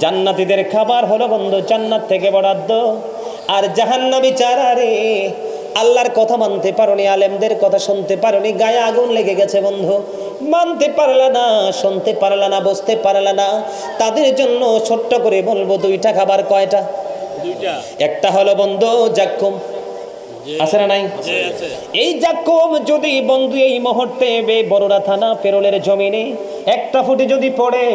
জান্নাতীদের খাবার হলো বন্ধু জান্নাত থেকে বরাদ্দ, আর জাহান্নামী চারা রে, আল্লাহর কথা মানতে পারোনি, আলেমদের কথা শুনতে পারোনি, গায়ে আগুন লেগে গেছে বন্ধু, মানতে পারলা না, শুনতে পারলা না, বুঝতে পারলা না, তাদের জন্য ছোট্ট করে বলবো দুইটা খাবার। কয়টা? দুইটা। একটা হলো বন্ধু জাক্কুম, আছে না নাই? এই জাক্কুম যদি বন্ধু এই মুহূর্তে বড়রা থানা পেরোলের জমিনে একটা ফুটে যদি পড়ে,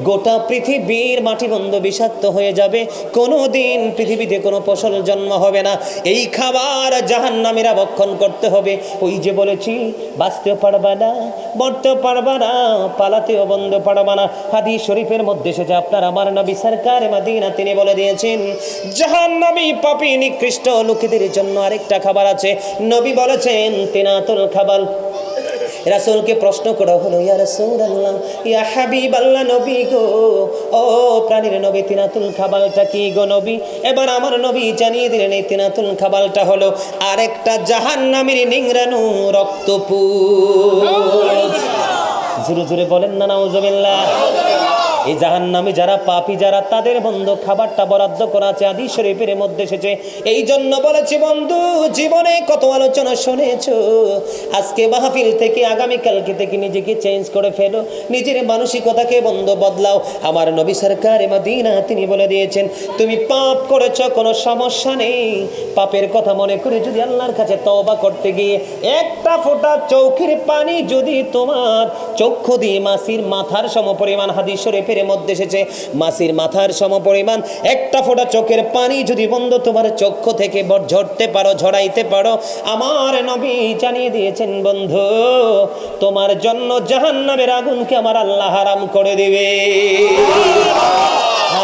গোটা পৃথিবীর মাটি বন্ধু বিষাক্ত হয়ে যাবে, কোনোদিন পৃথিবীতে কোনো ফসল জন্ম হবে না। এই খাবার জাহান্নামীরা ভক্ষণ করতে হবে। ওই যে বলেছি, বাঁচতেও পারবা না, মরতেও পারবা না, পালাতেও বন্ধু পারবা না। হাদিস শরীফের মধ্যে এসেছে, আপনার আমার নবী সরকার মদিনা তিনি বলে দিয়েছেন, জাহান্নামী পাপী নিকৃষ্ট লোকেদের জন্য আরেকটা খাবার আছে। নবী বলেছেন তিনাতুল খাবাল। রাসূলকে প্রশ্ন করা হলো, ইয়া রাসূলুল্লাহ, ইয়া হাবিবাল্লাহ, নবী গো, ও প্রাণীর নবী, তিনাতুল খাবালটা কি গো নবী? এবার আমার নবী জানিয়ে দিলেন, এই তিনাতুল খাবালটা হলো আরেকটা জাহান্নামীর নিংড়ানো রক্তপুঞ্জ। জোরে জোরে বলেন না নাউজুবিল্লাহ। এই জাহান্নামী যারা পাপী যারা, তাদের বন্ধু খাবারটা বরাদ্দ করা আছে, হাদিস শরীফের মধ্যে এসেছে। এই জন্য বলেছি বন্ধু, জীবনে কত আলোচনা শুনেছো, আজকে মাহফিল থেকে আগামীকালকে থেকে নিজেকে চেঞ্জ করে ফেলো, নিজের মানসিকতাকে বন্ধু বদলাও। আমার নবী সরকার মদিনা তিনি বলে দিয়েছেন, তুমি পাপ করেছো কোনো সমস্যা নেই, পাপের কথা মনে করে যদি আল্লাহর কাছে তওবা করতে গিয়ে একটা ফোঁটা চোখের পানি যদি তোমার চক্ষু দিয়ে মাছির মাথার সমপরিমাণ, হাদিস শরীফের মধ্যে এসেছে, মাছির মাথার সমপরিমাণ একটা ফোঁটা চোখের পানি যদি বন্ধু তোমার চক্ষু থেকে ঝরতে পারো, ঝরাইতে পারো, আমার নবী জানিয়ে দিয়েছেন বন্ধু, তোমার জন্য জাহান্নামের আগুনকে আমার আল্লাহ হারাম করে দিবে।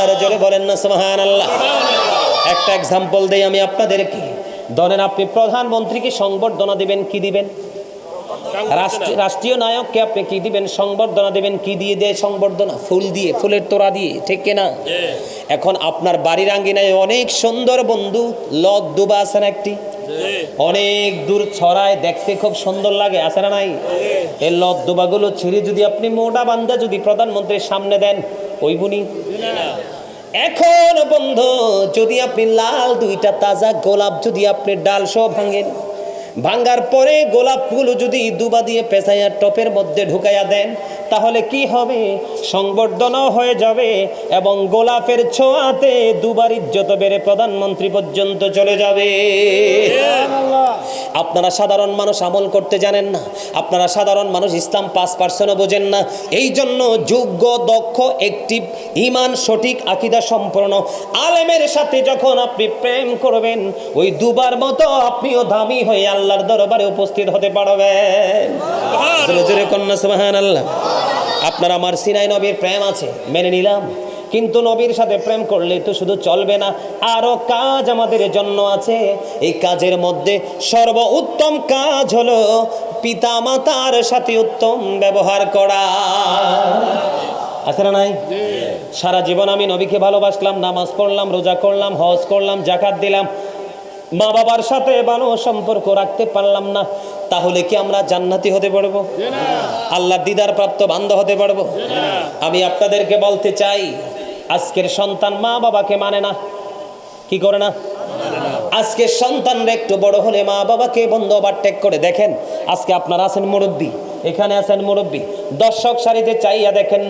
আর জোরে বলেন না সুবহানাল্লাহ। একটা এক্সাম্পল দেই আমি আপনাদেরকে। ধরেন আপনি প্রধানমন্ত্রীকে সংবর্ধনা দিবেন, কি দিবেন? রাষ্ট্রীয় নায়ককে আপনি কি দিবেন? সংবর্ধনা দিবেন। কি দিয়ে দেয় সংবর্ধনা? ফুল দিয়ে, ফুলের তোড়া দিয়ে, ঠিক কিনা? এখন আপনার বাড়ির আঙ্গিনায় অনেক সুন্দর বন্ধু লদ দুবা আছে না একটি, অনেক দূর ছড়ায়, দেখতে খুব সুন্দর লাগে, আছে না নাই? এই লদ দুবাগুলো ছিঁড়ে যদি আপনি মোটা বান্ধা যদি প্রধানমন্ত্রীর সামনে দেন, ওই বুনি। এখন বন্ধু যদি আপনি লাল দুইটা তাজা গোলাপ যদি আপনি ডাল সহ ভাঙেন, ভাঙ্গার পরে গোলাপগুলো যদি দুবা দিয়ে পেঁচাইয়া টপের মধ্যে ঢুকাইয়া দেন, তাহলে কি হবে? সংবর্ধনাও হয়ে যাবে এবং গোলাপের ছোঁয়াতে দুবার ইজ্জত বেড়ে প্রধানমন্ত্রী পর্যন্ত চলে যাবে। আপনারা সাধারণ মানুষ আমল করতে জানেন না, আপনারা সাধারণ মানুষ ইসলাম 5% বোঝেন না। এই জন্য যোগ্য, দক্ষ, অ্যাক্টিভ, ঈমান সঠিক, আকীদা সম্পন্ন আলেমের সাথে যখন আপনি প্রেম করবেন, ওই দুবার মতো আপনিও দামি হয়ে আল্লাহর দরবারে উপস্থিত হতে পারবেন। জোরে জোরে কন্যা সুবহানাল্লাহ। আপনার আমার সিনাই নবীর প্রেম আছে, মেনে নিলাম, কিন্তু নবীর সাথে প্রেম করলে তো শুধু চলবে না, আরো কাজ আমাদের জন্য আছে। এই কাজের মধ্যে সর্বোত্তম কাজ হলো পিতা মাতার সাথে উত্তম ব্যবহার করা, আছে না নাই? সারা জীবন আমি নবীকে ভালোবাসলাম, নামাজ পড়লাম, রোজা করলাম, হজ করলাম, যাকাত দিলাম, মা বাবার সাথে ভালো সম্পর্ক রাখতে পারলাম না, তাহলে কি আমরা জান্নাতি হতে পারবো? আল্লাহর দিদার প্রাপ্ত বান্দা হতে পারবো? আমি আপনাদেরকে বলতে চাই, আজকের সন্তান মা বাবাকে মানে না, কি করে না? আজকে সন্তানরা একটু বড় হলে মা বাবাকে বন্ধু ওভারটেক করে। দেখেন আজকে আপনারা আছেন মুরব্বী, এখানে আছেন মুরব্বী, দর্শক সারিতে চাইয়া দেখেন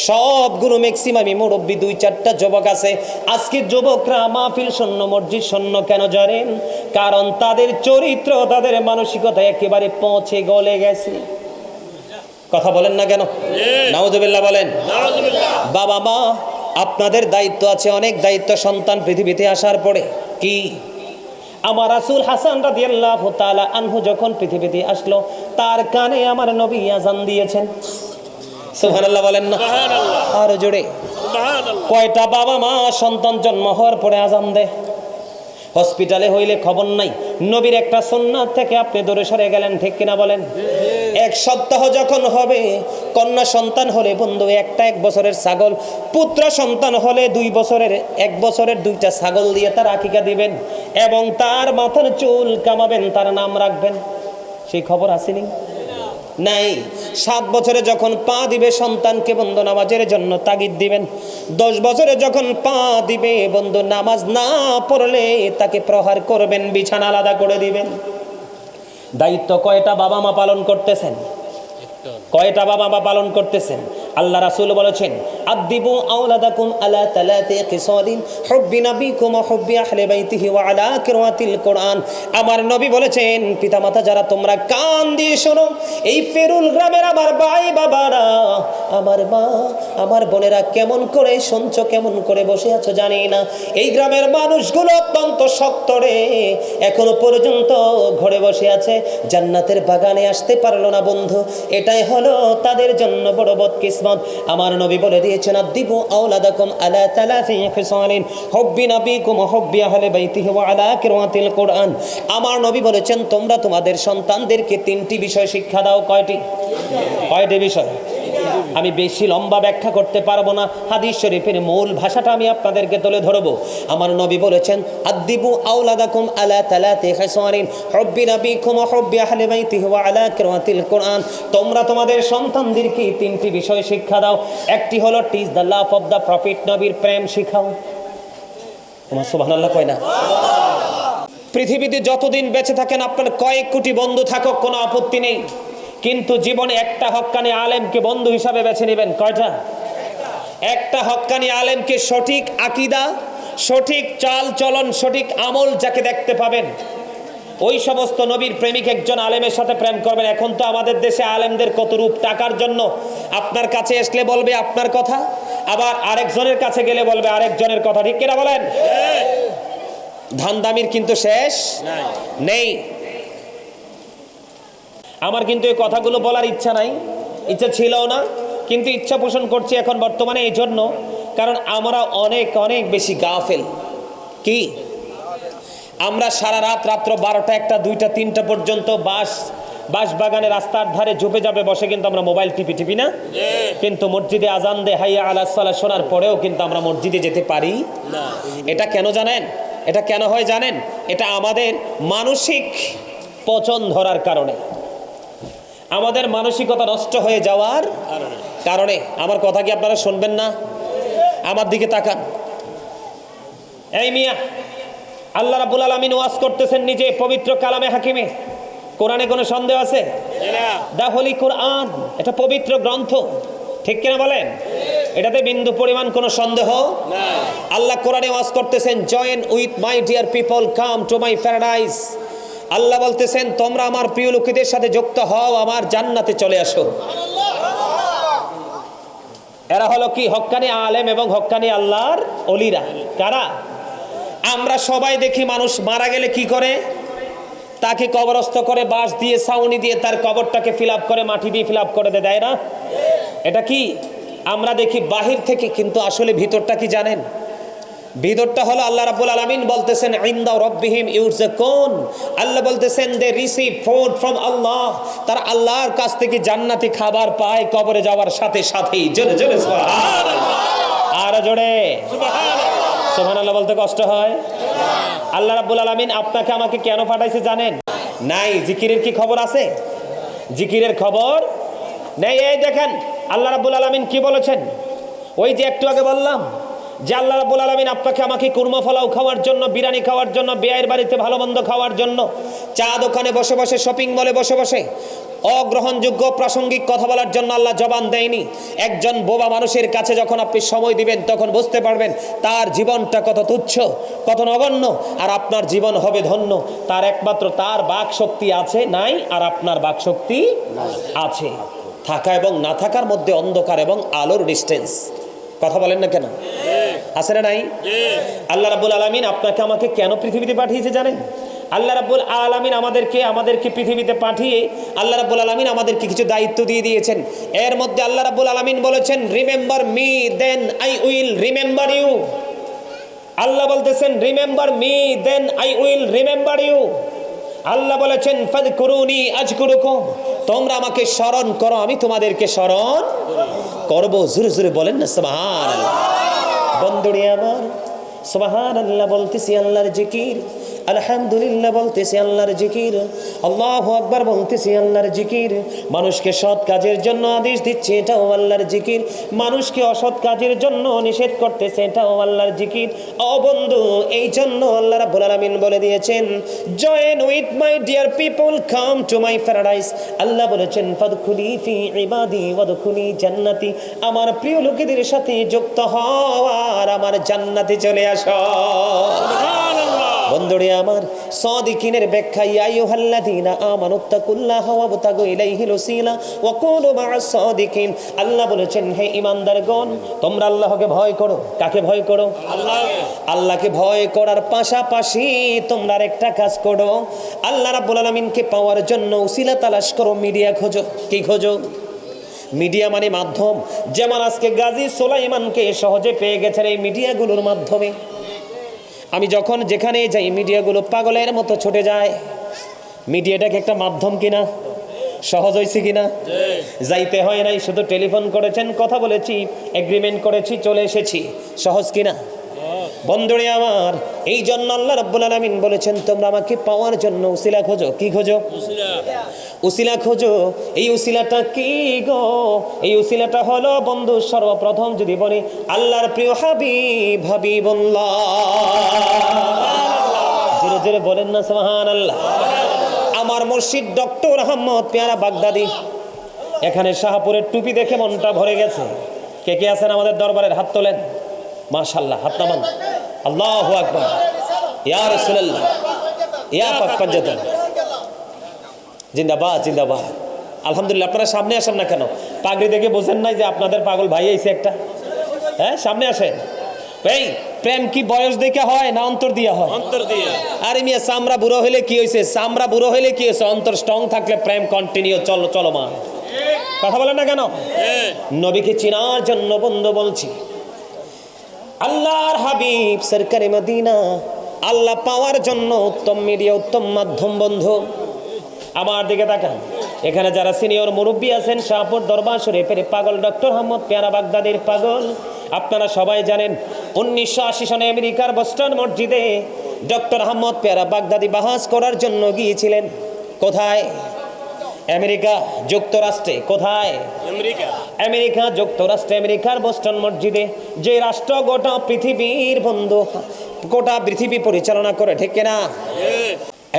সবগুলো ম্যাক্সিমামই মুরব্বী, 2-4টা যুবক আছে। আজকে যুবকরা মাহফিল শূন্য, মসজিদ শূন্য কেন জানেন? কারণ তাদের চরিত্র, তাদের মানসিকতা একেবারে পৌঁছে গলে গেছে। কথা বলেন না কেন? নাউজুবিল্লাহ বলেন। বাবা মা আপনাদের দায়িত্ব আছে, অনেক দায়িত্ব সন্তান পৃথিবীতে আসার পরে। কি? আমার রাসূল হাসান রাদিয়াল্লাহু তাআলা আনহু যখন পৃথিবীতে আসলো, তার কানে আমার নবী আযান দিয়েছেন। সুবহানাল্লাহ বলেন না? আর জোরে সুবহানাল্লাহ। কয়টা বাবা মা সন্তান জন্ম হওয়ার পরে আযান দেয়? হসপিটালে হইলে খবর নাই, নবীর একটা সুন্নাত থেকে আপনি দূরে সরে গেলেন, ঠিক কিনা বলেন? 1 সপ্তাহ যখন হবে, কন্যা সন্তান হলে বন্ধু 1 বছরের ছাগল, পুত্র সন্তান হলে 1 বছরের 2টা ছাগল দিয়ে তার আকিকা দিবেন এবং তার মাথার চুল কামাবেন, তার নাম রাখবেন। সেই খবর আসেনি? নাই। 7 বছরে যখন পা দিবে সন্তানকে বন্ধু নামাজের জন্য তাগিদ দিবেন। 10 বছরে যখন পা দিবে বন্ধু নামাজ না পড়লে তাকে প্রহার করবেন, বিছানা আলাদা করে দিবেন। দায়িত্ব কয়টা বাবা মা পালন করতেছেন? কয়টা বাবা মা পালন করতেছেন? আল্লাহ রাসূল বলেছেন, আদিবু আওলাদাকুম আলা তালাতি খিসালিন হুব্বি নাবিকুম ওয়া হুব্বি আহলি বাইতিহি ওয়া আলা কিরাতিল কোরআন। আমার নবী বলেছেন, পিতামাতা যারা তোমরা কান দিয়ে শোনো, এই ফেরুল গ্রামের আমার ভাই বাবারা, আমার মা আমার বোনেরা কেমন করে শুনছো, কেমন করে বসে আছো জানি না। এই গ্রামের মানুষগুলো অত্যন্ত শক্ত রে, এখনো পর্যন্ত ঘরে বসে আছে, জান্নাতের বাগানে আসতে পারলো না বন্ধু। এটাই হলো তাদের জন্য বড় বদকিসমত। আমার নবী বলে দিয়েছেন, আদিবু আওলাদাকুম আলা তালাতি খিসালিন হুব্বি নাবিকুম ওয়া হুব্বি আহলি বাইতিহি ওয়া আলা কিরাতিল কোরআন। আমার নবী বলেছেন, তোমরা তোমাদের সন্তানদেরকে 3টি বিষয় শিক্ষা দাও। কয়টি বিষয়? আমি বেশি লম্বা ব্যাখ্যা করতে পারবো না, হাদিস শরীফের মূল ভাষাটা আমি আপনাদেরকে তুলে ধরবো। আমার নবী বলেছেন, আদিবু আওলাদাকুম আলা তালাতি খিসালিন হুব্বি নাবিকুম ওয়া হুব্বি আহলি বাইতিহি ওয়া আলা কিরাতিল কোরআন। তোমরা তোমাদের সন্তানদেরকে 3টি বিষয় শিক্ষা দাও। একটি হলো teach the love of the profit, নবীর প্রেম শিখাও। তোমার সুবহানাল্লাহ কয় না? পৃথিবীতে যতদিন বেঁচে থাকেন আপনার কয়েক কোটি বন্ধু থাকুক, কোনো আপত্তি নেই, কিন্তু জীবনে একটা হক্কানি আলেমকে বন্ধু হিসাবে বেছে নেবেন। কয়টা? একটা হক্কানি আলেমকে, সঠিক আকীদা, সঠিক চাল চলন, সঠিক আমল যাকে দেখতে পাবেন, ওই সমস্ত নবীর প্রেমিক একজন আলেমের সাথে প্রেম করবেন। এখন তো আমাদের দেশে আলেমদের কত রূপ, টাকার জন্য আপনার কাছে আসলে বলবে আপনার কথা, আবার আরেকজনের কাছে গেলে বলবে আরেকজনের কথা, ঠিক কিনা বলেন? ধান্দামির কিন্তু শেষ নেই। আমার কিন্তু এই কথাগুলো বলার ইচ্ছা নাই, ইচ্ছা ছিল না, কিন্তু ইচ্ছা পোষণ করছি এখন বর্তমানে এই জন্য, কারণ আমরা অনেক অনেক বেশি গাফেল। কি? আমরা সারা রাত্র 12টা 1টা 2টা 3টা পর্যন্ত বাস বাগানে রাস্তার ধারে ঝুপে যাবে বসে কিন্তু আমরা মোবাইল টিপি না, কিন্তু মসজিদে আজান দে হাইয়া আলাস সালাহ শোনার পরেও কিন্তু আমরা মসজিদে যেতে পারি না। এটা কেন জানেন? এটা কেন হয় জানেন? এটা আমাদের মানসিক পচন ধরার কারণে, আমাদের মানসিকতা নষ্ট হয়ে যাওয়ার কারণে। আমার কথা কি আপনারা শুনবেন না? আমার দিকে তাকান। এই মিয়া, আল্লাহ রাব্বুল আলামিন ওয়াজ করতেছেন নিজে পবিত্র কালামে হাকিমে। কোরআনে কোনো সন্দেহ আছে? দা হোলি কোরআন, এটা পবিত্র গ্রন্থ, ঠিক কিনা বলেন? এটাতে বিন্দু পরিমাণ কোনো সন্দেহ নাই। আল্লাহ কোরআনে ওয়াজ করতেছেন, join with my dear people, come to my paradise. আল্লাহ বলতেছেন, তোমরা আমার প্রিয় লোকেদের সাথে যুক্ত হও, আমার জান্নাতে চলে আসো। এরা হলো কি? হক্কানি আলেম এবং হক্কানি আল্লাহর ওলিরা। কারা? আমরা সবাই দেখি মানুষ মারা গেলে কি করে? তাকে কবরস্থ করে বাঁশ দিয়ে, ছাউনি দিয়ে তার কবরটাকে ফিল আপ করে, মাটি দিয়ে ফিল আপ করে দেয় না? এটা কি আমরা দেখি বাহির থেকে, কিন্তু আসলে ভিতরটা কি জানেন? ভিতরটা হলো আল্লাহ রাব্বুল আলামিন বলতেছেন, ইনদা রাব্বিহিম ইউরযাকুন। আল্লাহ বলতেছেন, দে রিসিভ ফুড ফ্রম আল্লাহ। তারা আল্লাহর কাছ থেকে জান্নাতি খাবার পায় কবরে যাওয়ার সাথে সাথেই। জোরে জোরে সুবহানাল্লাহ, আর জোরে সুবহানাল্লাহ। সুবহানাল্লাহ বলতে কষ্ট হয়? আল্লাহ রাব্বুল আলামিন আপনাকে আমাকে কেন পাঠাইছে জানেন? নাই। জিকিরের কি খবর আছে? জিকিরের খবর নেই। এই দেখেন আল্লাহ রাব্বুল আলামিন কি বলেছেন। ওই যে একটু আগে বললাম যে আল্লাহ রাব্বুল আলামিন আপনাকে আমাকে কুরমা পোলাও খাওয়ার জন্য, বিরিয়ানি খাওয়ার জন্য, বিয়ের বাড়িতে ভালো মন্দ খাওয়ার জন্য, চা দোকানে বসে বসে, শপিং মলে বসে বসে অগ্রহণযোগ্য প্রাসঙ্গিক কথা বলার জন্য আল্লাহ জবান দেয়নি। একজন বোবা মানুষের কাছে যখন আপনি সময় দিবেন তখন বুঝতে পারবেন তার জীবনটা কত তুচ্ছ, কত নগণ্য, আর আপনার জীবন হবে ধন্য। তার একমাত্র তার বাক শক্তি আছে নাই, আর আপনার বাক শক্তি আছে। থাকা এবং না থাকার মধ্যে অন্ধকার এবং আলোর ডিস্টেন্স। কথা বলেন না কেন? আছে না নাই? আল্লাহ রাব্বুল আলামিন আপনাকে আমাকে কেন পৃথিবীতে পাঠিয়েছে জানেন? আল্লাহ রাব্বুল আলামিন আমাদেরকে পৃথিবীতে পাঠিয়ে আল্লাহ রাব্বুল আলামিন আমাদেরকে কিছু দায়িত্ব দিয়ে দিয়েছেন। এর মধ্যে আল্লাহ রাব্বুল আলামিন বলেছেন, remember me then I will remember you. আল্লাহ বলতেছেন, remember me then I will remember you. আল্লাহ বলেছেন, ফাযকুরুনি আযকুরুকুম, তোমরা আমাকে স্মরণ করো, আমি তোমাদেরকে স্মরণ করব। জোরে জোরে বলেন না সুবহানাল্লাহ। বন্ধুরে আমার, সুবহানাল্লাহ বলতেছি আল্লাহর জিকির, আলহামদুলিল্লাহ বলতেছি আল্লাহর জিকির, আল্লাহু আকবার বলতেছি আল্লাহর জিকির। মানুষকে সৎ কাজের জন্য আদেশ দিচ্ছে, এটাও আল্লাহর জিকির। মানুষকে অসৎ কাজের জন্য নিষেধ করতেছে, এটাও আল্লাহর জিকির। ও বন্ধু, এই জন্য আল্লাহ রাব্বুল আলামিন বলে দিয়েছেন, join with my dear people, come to my paradise. আল্লাহ বলেছেন, ফাদখুলি ফি ইবাদি ওয়াদখুলি জান্নাতি, আমার প্রিয় লোকেদের সাথে যুক্ত হও আর আমার জান্নাতে চলে আসো। বন্ধুরে আমার, সাদিকিনের ব্যাখ্যা, ইয়া আইয়ুহাল্লাযীনা আমানুত্তাকুল্লাহা ওয়াবতাগু ইলাইহিল ওয়াসিলা ওয়া কুনু মা'আস সাদিকিন। আল্লাহ বলেছেন, হে ঈমানদারগণ, তোমরা আল্লাহকে ভয় করো। কাকে ভয় করো? আল্লাহকে। আল্লাহকে ভয় করার পাশাপাশি তোমরা একটা কাজ করো, আল্লাহ রাব্বুল আলামিনকে পাওয়ার জন্য উসিলা তালাশ করো, মিডিয়া খোঁজো। কি খোঁজো? মিডিয়া মানে মাধ্যম। যেমন আজকে গাজী সুলাইমানকে সহজে পেয়ে গেছেন এই মিডিয়াগুলোর মাধ্যমে। আমি যখন যেখানে যাই মিডিয়াগুলো পাগলের মতো ছুটে যায়। মিডিয়াটাকে একটা মাধ্যম কিনা? সহজ হয়েছে কিনা? যাইতে হয় নাই, শুধু টেলিফোন করেছেন, কথা বলেছি, এগ্রিমেন্ট করেছি, চলে এসেছি। সহজ কিনা? বন্ধুরে আমার, এই জন্য আল্লাহ রাব্বুল আলামিন বলেছেন, তোমরা আমাকে পাওয়ার জন্য উসিলা খোঁজো। কি খোঁজো? উসিলা খোঁজো। এই উসিলাটা কি গো? এই উসিলাটা হলো বন্ধু, সর্বপ্রথম যদি বলি, আল্লাহর প্রিয় হাবিব হাবিবুল্লাহ। জোরে জোরে বলেন না সুবহানাল্লাহ। আমার মুর্শিদ ডক্টর আহমদ পেয়ারা বাগদাদি। এখানে শাহপুরের টুপি দেখে মনটা ভরে গেছে। কে কে আছেন আমাদের দরবারের? হাত তোলেন। মাশাআল্লাহ, হাত নামান। আল্লাহু আকবার, ইয়া রাসূলুল্লাহ, ইয়া পাক পাঞ্জাতন। জিন্দাবাদ, জিন্দাবাদ। আলহামদুলিল্লাহ। আপনারা সামনে আসেন না কেন? পাগড়ি দেখে বোঝেন নাই যে আপনাদের পাগল ভাই আইছে একটা? হ্যাঁ, সামনে আসেন। এই প্রেম কি বয়স দেখে হয় না অন্তর দিয়া হয়? অন্তর দিয়া। আরে মিয়া, চামড়া বুড়ো হইলে কি হইছে? চামড়া বুড়ো হইলে কি হইছে? অন্তর স্ট্রং থাকলে প্রেম কন্টিনিউ চলমান। কথা বলেন না কেন? নবীকে চিনার জন্য বন্ধু বলছি, আল্লাহর হাবিব সরকারে মদিনা, আল্লাহ পাওয়ার জন্য উত্তম মিডিয়া, উত্তম মাধ্যম। বন্ধু আমার দিকে তাকান। এখানে যারা সিনিয়র মুরব্বী আছেন, শাহপুর দরবার শরীফের পাগল ডক্টর আহমদ পেয়ারা বাগদাদির পাগল, আপনারা সবাই জানেন 1980 সনে আমেরিকার বোস্টন মসজিদে ডক্টর আহমদ পেয়ারা বাগদাদি বাহাস করার জন্য গিয়েছিলেন। কোথায়? আমেরিকা যুক্তরাষ্ট্রে। কোথায়? আমেরিকা যুক্তরাষ্ট্রে, আমেরিকার বোস্টন মসজিদে, যে রাষ্ট্র গোটা পৃথিবীর বন্ধু, গোটা পৃথিবী পরিচালনা করে, ঠিক কিনা?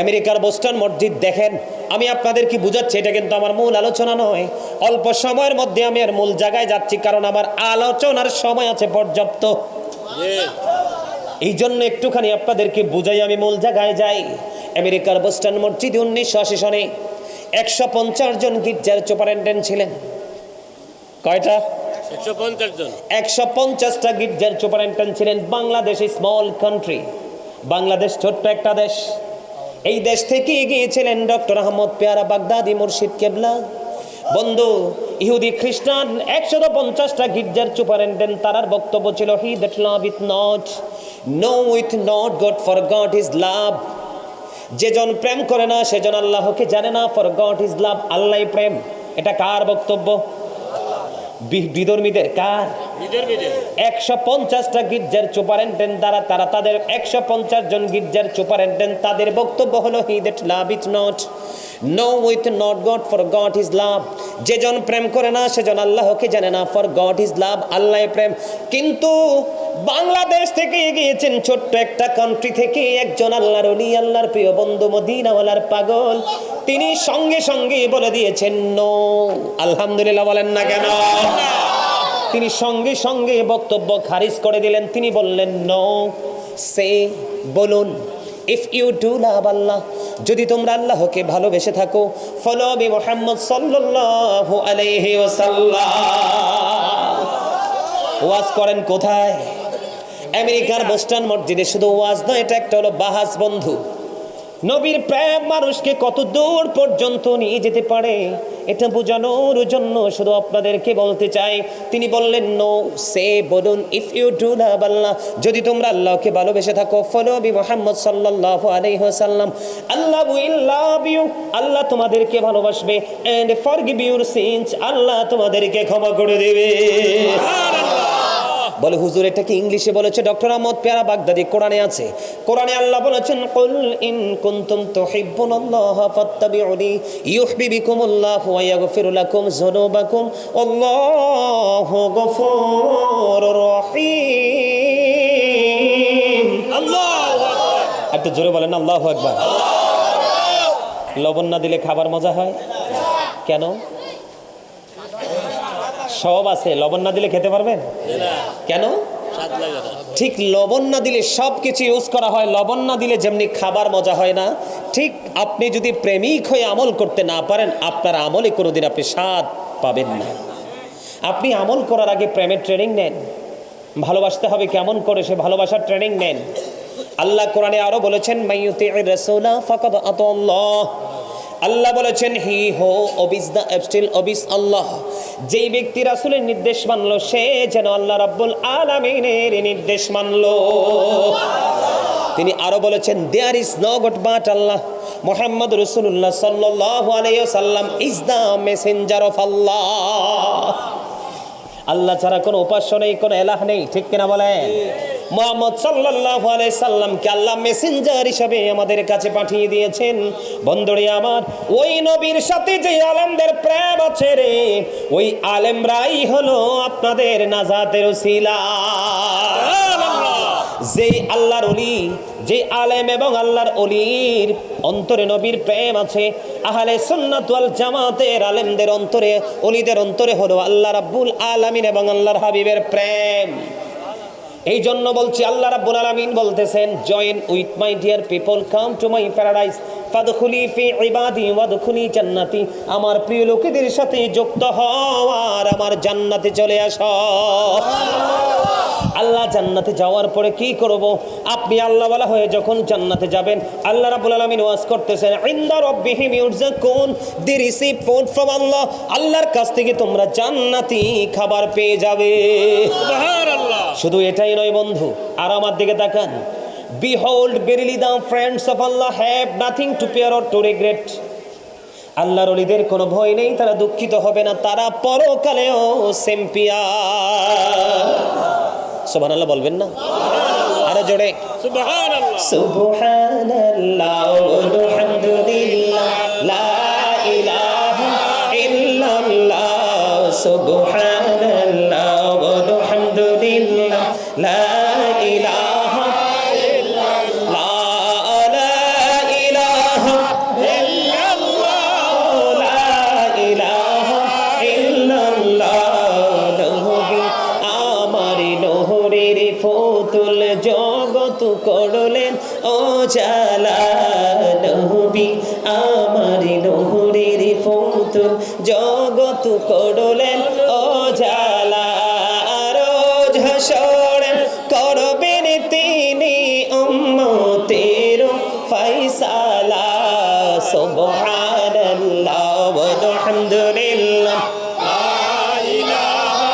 আমেরিকার বোস্টন মসজিদ দেখেন। আমি আপনাদের কি বুঝাচ্ছি, এটা কিন্তু আমার মূল আলোচনা নয়। অল্প সময়ের মধ্যে আমি আর মূল জায়গায় যাচ্ছি, কারণ আমার আলোচনার সময় আছে পর্যাপ্ত। এই জন্য একটুখানি আপনাদেরকে বুঝাই, আমি মূল জায়গায় যাই। আমেরিকার বোস্টন মসজিদে 1980 সনে 150 জন গির্জার সুপারিনটেন্ডেন্ট ছিলেন। কয়টা? 150 জন। 150টা গির্জার সুপারিনটেন্ডেন্ট ছিলেন। বাংলাদেশ স্মল কান্ট্রি, বাংলাদেশ ছোট্ট একটা দেশ। এই দেশ থেকে গিয়েছিলেন ডক্টর আহমদ পেয়ারা বাগদাদি মুর্শিদ কেবলা। বন্ধু, ইহুদি খ্রিস্টান 150টা গির্জার সুপারিনটেন্ডেন্ট, তার বক্তব্য ছিল, he that loveth not knoweth not God, for God is love। যেজন প্রেম করে না সেজন আল্লাহকে জানে না, ফর গড ইজ লাভ, আল্লাহই প্রেম। এটা কার বক্তব্য? বিধর্মীদের। কার? 150টা গির্জার সুপারিনটেন্ডেন্ট দ্বারা তারা তাদের 150 জন গির্জার সুপারিনটেন্ডেন্ট, তাদের বক্তব্য হলো, he that loveth not knoweth not God, for God is love। যেজন প্রেম করে না সেজন আল্লাহকে জানে না, ফর গড ইজ লাভ, আল্লাহই প্রেম। কিন্তু বাংলাদেশ থেকে গিয়েছেন, ছোট্ট একটা কান্ট্রি থেকে একজন আল্লাহর ওলি, আল্লাহর প্রিয় বন্ধু, মদিনাওয়ালার পাগল, তিনি সঙ্গে সঙ্গে বলে দিয়েছেন নো। আলহামদুলিল্লাহ বলেন না কেন? তিনি সঙ্গে সঙ্গে বক্তব্য খারিজ করে দিলেন। তিনি বললেন, নো সে, বলুন, ইফ ইউ ডু লাভ আল্লাহ, যদি তোমরা আল্লাহকে ভালোবেসে থাকো, ফলো মি মুহাম্মদ সাল্লাল্লাহু আলাইহি ওয়াসাল্লাম। ওয়াজ করেন কোথায়? আমেরিকার বোস্টন মসজিদে। শুধু ওয়াজ নয়, এটা একটা হলো বাহাস। বন্ধু, নবীর প্রেম মানুষকে কত দূর পর্যন্ত নিয়ে যেতে পারে, এটা বোঝানোর জন্য শুধু আপনাদেরকে বলতে চাই। তিনি বললেন, নো সে, বলুন, ইফ ইউ ডু লাভ আল্লাহ, যদি তোমরা আল্লাহকে ভালোবেসে থাকো, ফলো বি মুহাম্মদ সাল্লাল্লাহু আলাইহি ওয়াসাল্লাম, আল্লাহ উইল লাভ ইউ, আল্লাহ তোমাদেরকে ভালোবাসবে, এন্ড ফরগিভ ইউর সিনস, আল্লাহ তোমাদেরকে ক্ষমা করে দেবে। বলে হুজুর এটা কি ইংলিশে বলেছে? ডক্টর আহমদ পেয়ারা বাগদাদি কোরআনে আছে। কোরআনে আল্লাহ বলেছেন কুল ইন কুনতুম তুহিব্বুনাল্লাহ ফাত্তাবিউনি ইউহিব্বুকুমুল্লাহু ওয়া ইয়াগফির লাকুম যুনুবাকুম আল্লাহু গফুরুর রহিম। আল্লাহু আকবার। একটু জোরে বলেন আল্লাহু আকবার। লবণ না দিলে খাবার মজা হয় কেন? সব আছে, লবণ না দিলে খেতে পারবেন কেন? ঠিক লবণ না দিলে সব কিছু ইউজ করা হয়, লবণ না দিলে যেমনি খাবার মজা হয় না, ঠিক আপনি যদি প্রেমিক হয়ে আমল করতে না পারেন আপনার আমলে কোনোদিন আপনি স্বাদ পাবেন না। আপনি আমল করার আগে প্রেমের ট্রেনিং নেন, ভালোবাসতে হবে কেমন করে সে ভালোবাসার ট্রেনিং নেন। আল্লাহ কোরআনে আরো বলেছেন মাইয়ুতির রাসূলা ফাকাদ আতাল্লাহ। আল্লাহ বলেছেন হি হো অবিস দ্য অ্যাবস্টিল অবিস আল্লাহ। যেই ব্যক্তি রাসূলের নির্দেশ মানলো সে যেন আল্লাহ রাব্বুল আলামিনের নির্দেশ মানলো। তিনি আরো বলেছেন there is no god but Allah. Muhammad রাসূলুল্লাহ সাল্লাল্লাহু আলাইহি ওয়াসাল্লাম is the messenger of Allah. আল্লাহ ছাড়া কোনো উপাস্য নেই, কোনো এলাহ নেই, ঠিক কিনা বলেন? মুহাম্মদ সাল্লাল্লাহু আলাইহি সাল্লামকে আল্লাহ মেসেঞ্জার হিসেবে আমাদের কাছে পাঠিয়ে দিয়েছেন। বন্ধুরে আমার, ওই নবীর সাথে যে আলেমদের প্রেম আছে রে, ওই আলেমরাই হলো আপনাদের নাজাতের ওসিলা। যে আল্লাহর ওলি, যে আলেম এবং আল্লাহর ওলির অন্তরে নবীর প্রেম আছে, আহলে সুন্নাত ওয়াল জামাতের আলেমদের অন্তরে, ওলিদের অন্তরে হলো আল্লাহ রাব্বুল আলামিন এবং আল্লাহর হাবিবের প্রেম। এই জন্য বলছি আল্লাহ রাব্বুল আলামিন বলতেছেন join with my dear people come to my paradise ফাদখুলি ফি ইবাদি ওয়াদখুলি জান্নাতি। আমার প্রিয় লোকেদের সাথে যুক্ত হও আর আমার জান্নাতে চলে আসো। আল্লাহ জান্নাতে যাওয়ার পরে কি করব? আপনি আল্লাহওয়ালা হয়ে যখন জান্নাতে যাবেন, আল্লাহ রাব্বুল আলামিন ওয়াজ করতেছেন ইনদা রাব্বিহিম ইউরযাকুন, দি রিসিভ ফুড ফ্রম আল্লাহ। আল্লাহর কাছ থেকে তোমরা জান্নাতি খাবার পেয়ে যাবে। সুবহানাল্লাহ। শুধু এটাই নয় বন্ধু, আর আমার দিকে তাকান। Behold verily the friends of Allah have nothing to fear or to regret. আল্লাহর ওলিদের কোনো ভয় নেই, তারা দুঃখিত হবে না, তারা পরকালেও চ্যাম্পিয়ন। সুবহানাল্লাহ বলবেন না? আরে জোরে সুবহানাল্লাহ। সুবহানাল্লাহ আলহামদুলিল্লাহ লা ইলাহা ইল্লাল্লাহ। সুবহানাল্লাহ আলহামদুলিল্লাহ লা ইলাহা ইল্লাল্লাহ লা ইলাহা ইল্লাল্লাহ লা ইলাহা ইল্লাল্লাহ। নবী আমারি নহরের ফতুল জগত করলেন ও জালা। নবী আমারি নহরের ফতুল জগত করলেন ও জালা। রোজ হাসরে করবেন তিনি উম্মতের ফায়সালা। সুবহানাল্লাহ ওয়ালহামদুলিল্লাহ লা ইলাহা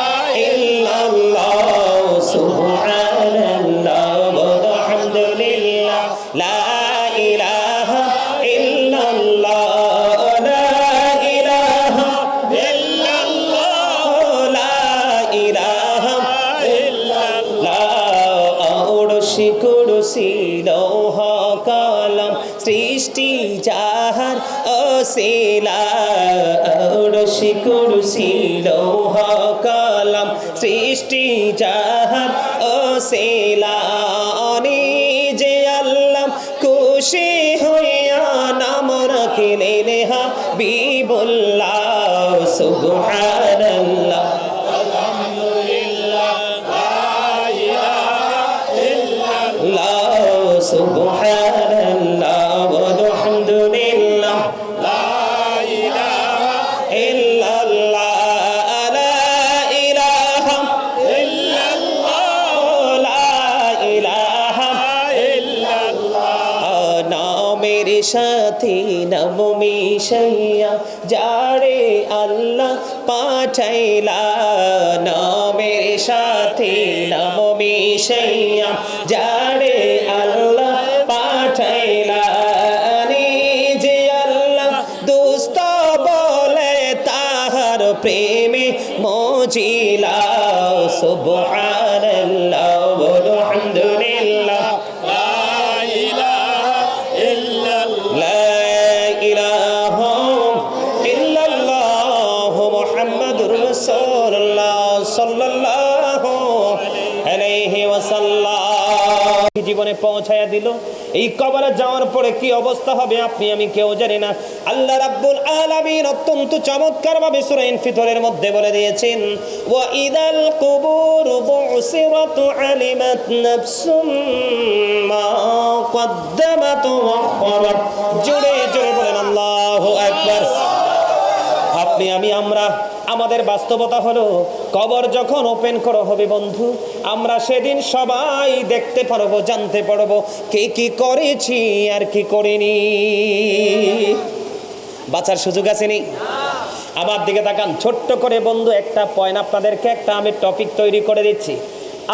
ইল্লাল্লাহ। সুবহানাল্লাহ ওয়ালহামদুলিল্লাহ লা ইলাহা ইল্লাল্লাহ লা ইলাহা ইল্লাল্লাহ লা ইলাহা ইল্লাল্লাহ। ওড়শি কুরসি লৌহ কলম সৃষ্টি যাহার ওসিলা। ওড়শি কুরসি লৌহ কলম সৃষ্টি যাহার ওসিলা। নিজে আল্লাহ খুশি হইয়া নাম রাখিলেন হাবিবুল্লাহ। সুবহানাল্লাহ আলহামদুলিল্লাহ লা ইলাহা ইল্লাল্লাহ। সুবহানাল্লাহ আলহামদুলিল্লাহ লা ইলাহা ইল্লাল্লাহ লা ইলাহা ইল্লাল্লাহ লা ইলাহা ইল্লাল্লাহ। নামের সাথে নাম মিশাইয়া যারে আল্লাহ পাঠাইলা। নামের সাথে নাম মিশাইয়া যারে আল্লাহ পাঠাইলা। নিজে আল্লাহ দোস্ত বলে তাহার প্রেমে মজিলা। সুবহানাল্লাহ ইল্লাল্লাহ বলো আলহামদুলিল্লাহ লা ইলাহা ইল্লাল্লাহ লা ইলাহা ইল্লাল্লাহ মুহাম্মাদুর রাসূলুল্লাহ সাল্লাল্লাহু আলাইহি ওয়াসাল্লাম জীবনে পৌঁছায়া দিল। এই কবরে যাওয়ার পরে কি অবস্থা হবে আপনি আমি কেউ জানি না। আল্লাহ রাব্বুল আলামিন অত্যন্ত চমৎকার ভাবে সূরা ইনফিতরের মধ্যে বলে দিয়েছেন, ওয়া ইদাল কুবুর বুসিরাত আলিমাত নাফসুম মা কদ্দামাত ওয়া আখখারাত। জোরে জোরে বলেন আল্লাহু আকবার। আপনি আমি আমরা আমাদের বাস্তবতা হলো কবর যখন ওপেন করা হবে বন্ধু, আমরা সেদিন সবাই দেখতে পারবো, জানতে পারবো কে কি করেছি আর কি করিনি। বাঁচার সুযোগ আছে নি? আমার দিকে তাকান, ছোট্ট করে বন্ধু একটা পয়েন্ট আপনাদেরকে একটা আমি টপিক তৈরি করে দিচ্ছি।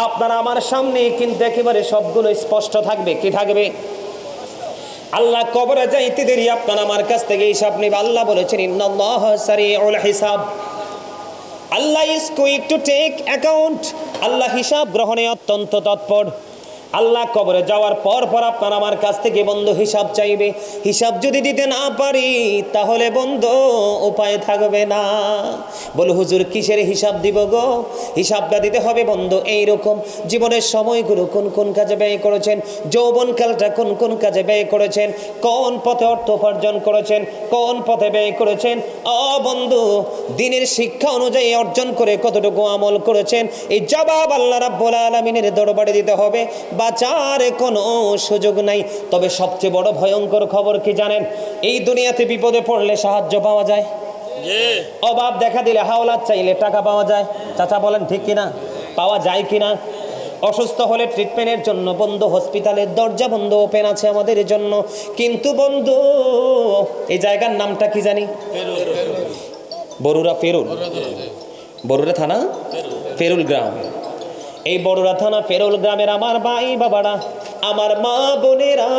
আপনারা আমার সামনে কিন্তু একেবারে সবগুলো স্পষ্ট থাকবে। কি থাকবে? আল্লাহ কবরে যাইতে দেরি আপনার আমার কাছ থেকে হিসাব নেবে। আল্লাহ বলেছেন ইন্নাল্লাহ সারিউল হিসাব, Allah is quick to take account. আল্লাহ হিসাব গ্রহণে অত্যন্ত তৎপর। আল্লাহ কবরে যাওয়ার পর আপনার আমার কাছ থেকে বন্ধু হিসাব চাইবে। হিসাব যদি দিতে না পারি তাহলে বন্ধু উপায় থাকবে না। বলো হুজুর কিসের হিসাব দিব গো? হিসাবটা দিতে হবে বন্ধু এইরকম, জীবনের সময়গুলো কোন কোন কাজে ব্যয় করেছেন, যৌবনকালটা কোন কোন কাজে ব্যয় করেছেন, কোন পথে অর্থ উপার্জন করেছেন, কোন পথে ব্যয় করেছেন। বন্ধু দিনের শিক্ষা অনুযায়ী অর্জন করে কতটুকু আমল করেছেন, এই জবাব আল্লাহ রাব্বুল আলামিনের দরবারে দিতে হবে। বাঁচার কোনো সুযোগ নাই। তবে সবচেয়ে বড় ভয়ঙ্কর খবর কি জানেন? এই দুনিয়াতে বিপদে পড়লে সাহায্য পাওয়া যায়, অভাব দেখা দিলে হাওলাত চাইলে টাকা পাওয়া যায়। চাচা বলেন ঠিক কিনা? পাওয়া যায় কিনা? অসুস্থ হলে ট্রিটমেন্টের জন্য বন্ধু হসপিটালের দরজা বন্ধ ওপেন আছে আমাদের জন্য। কিন্তু বন্ধু এই জায়গার নামটা কি জানি? বরুড়া ফেরুল, বরুড়া থানা ফেরুল গ্রাম। এই বড়ুরা থানা ফেরুল গ্রামের আমার ভাই বাবারা, আমার মা বোনেরা,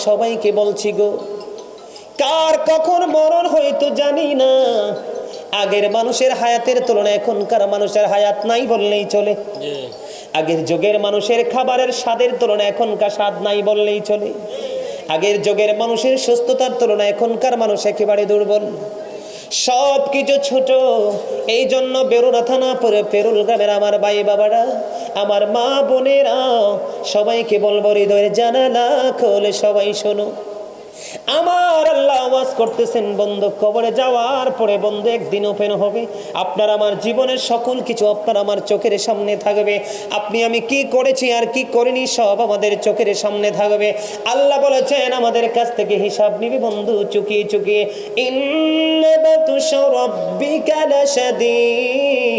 সবাইকে বলছি গো, কার কখন মরণ হয়তো জানি না। আগের মানুষের হায়াতের তুলনায় এখনকার মানুষের হায়াত নাই বললেই চলে। আগের যুগের মানুষের খাবারের স্বাদের তুলনায় এখনকার স্বাদ নাই বললেই চলে। আগের যুগের মানুষের সুস্থতার তুলনায় এখনকার মানুষ একেবারে দুর্বল। সব কিছু ছোট। এই জন্য বেরুরা থানা পরে ফেরুল গ্রামের আমার ভাই বাবারা, আমার মা বোনেরা, সবাইকে বলবো হৃদয়ের জানালা খোলে সবাই শোনো। আমার আল্লাহ আওয়াজ করতেছেন বন্ধু, কবরে যাওয়ার পরে বন্ধু একদিন ওপেন হবে। আপনার আমার জীবনের সকল কিছু আপনার আমার চোখের সামনে থাকবে। আপনি আমি কি করেছি আর কি করিনি সব আমাদের চোখের সামনে থাকবে। আল্লাহ বলেছেন আমাদের কাছ থেকে হিসাব নিবে বন্ধু চুকিয়ে চুকিয়ে। ইন্না বাতুশা রাব্বিকা লাশাদীদ।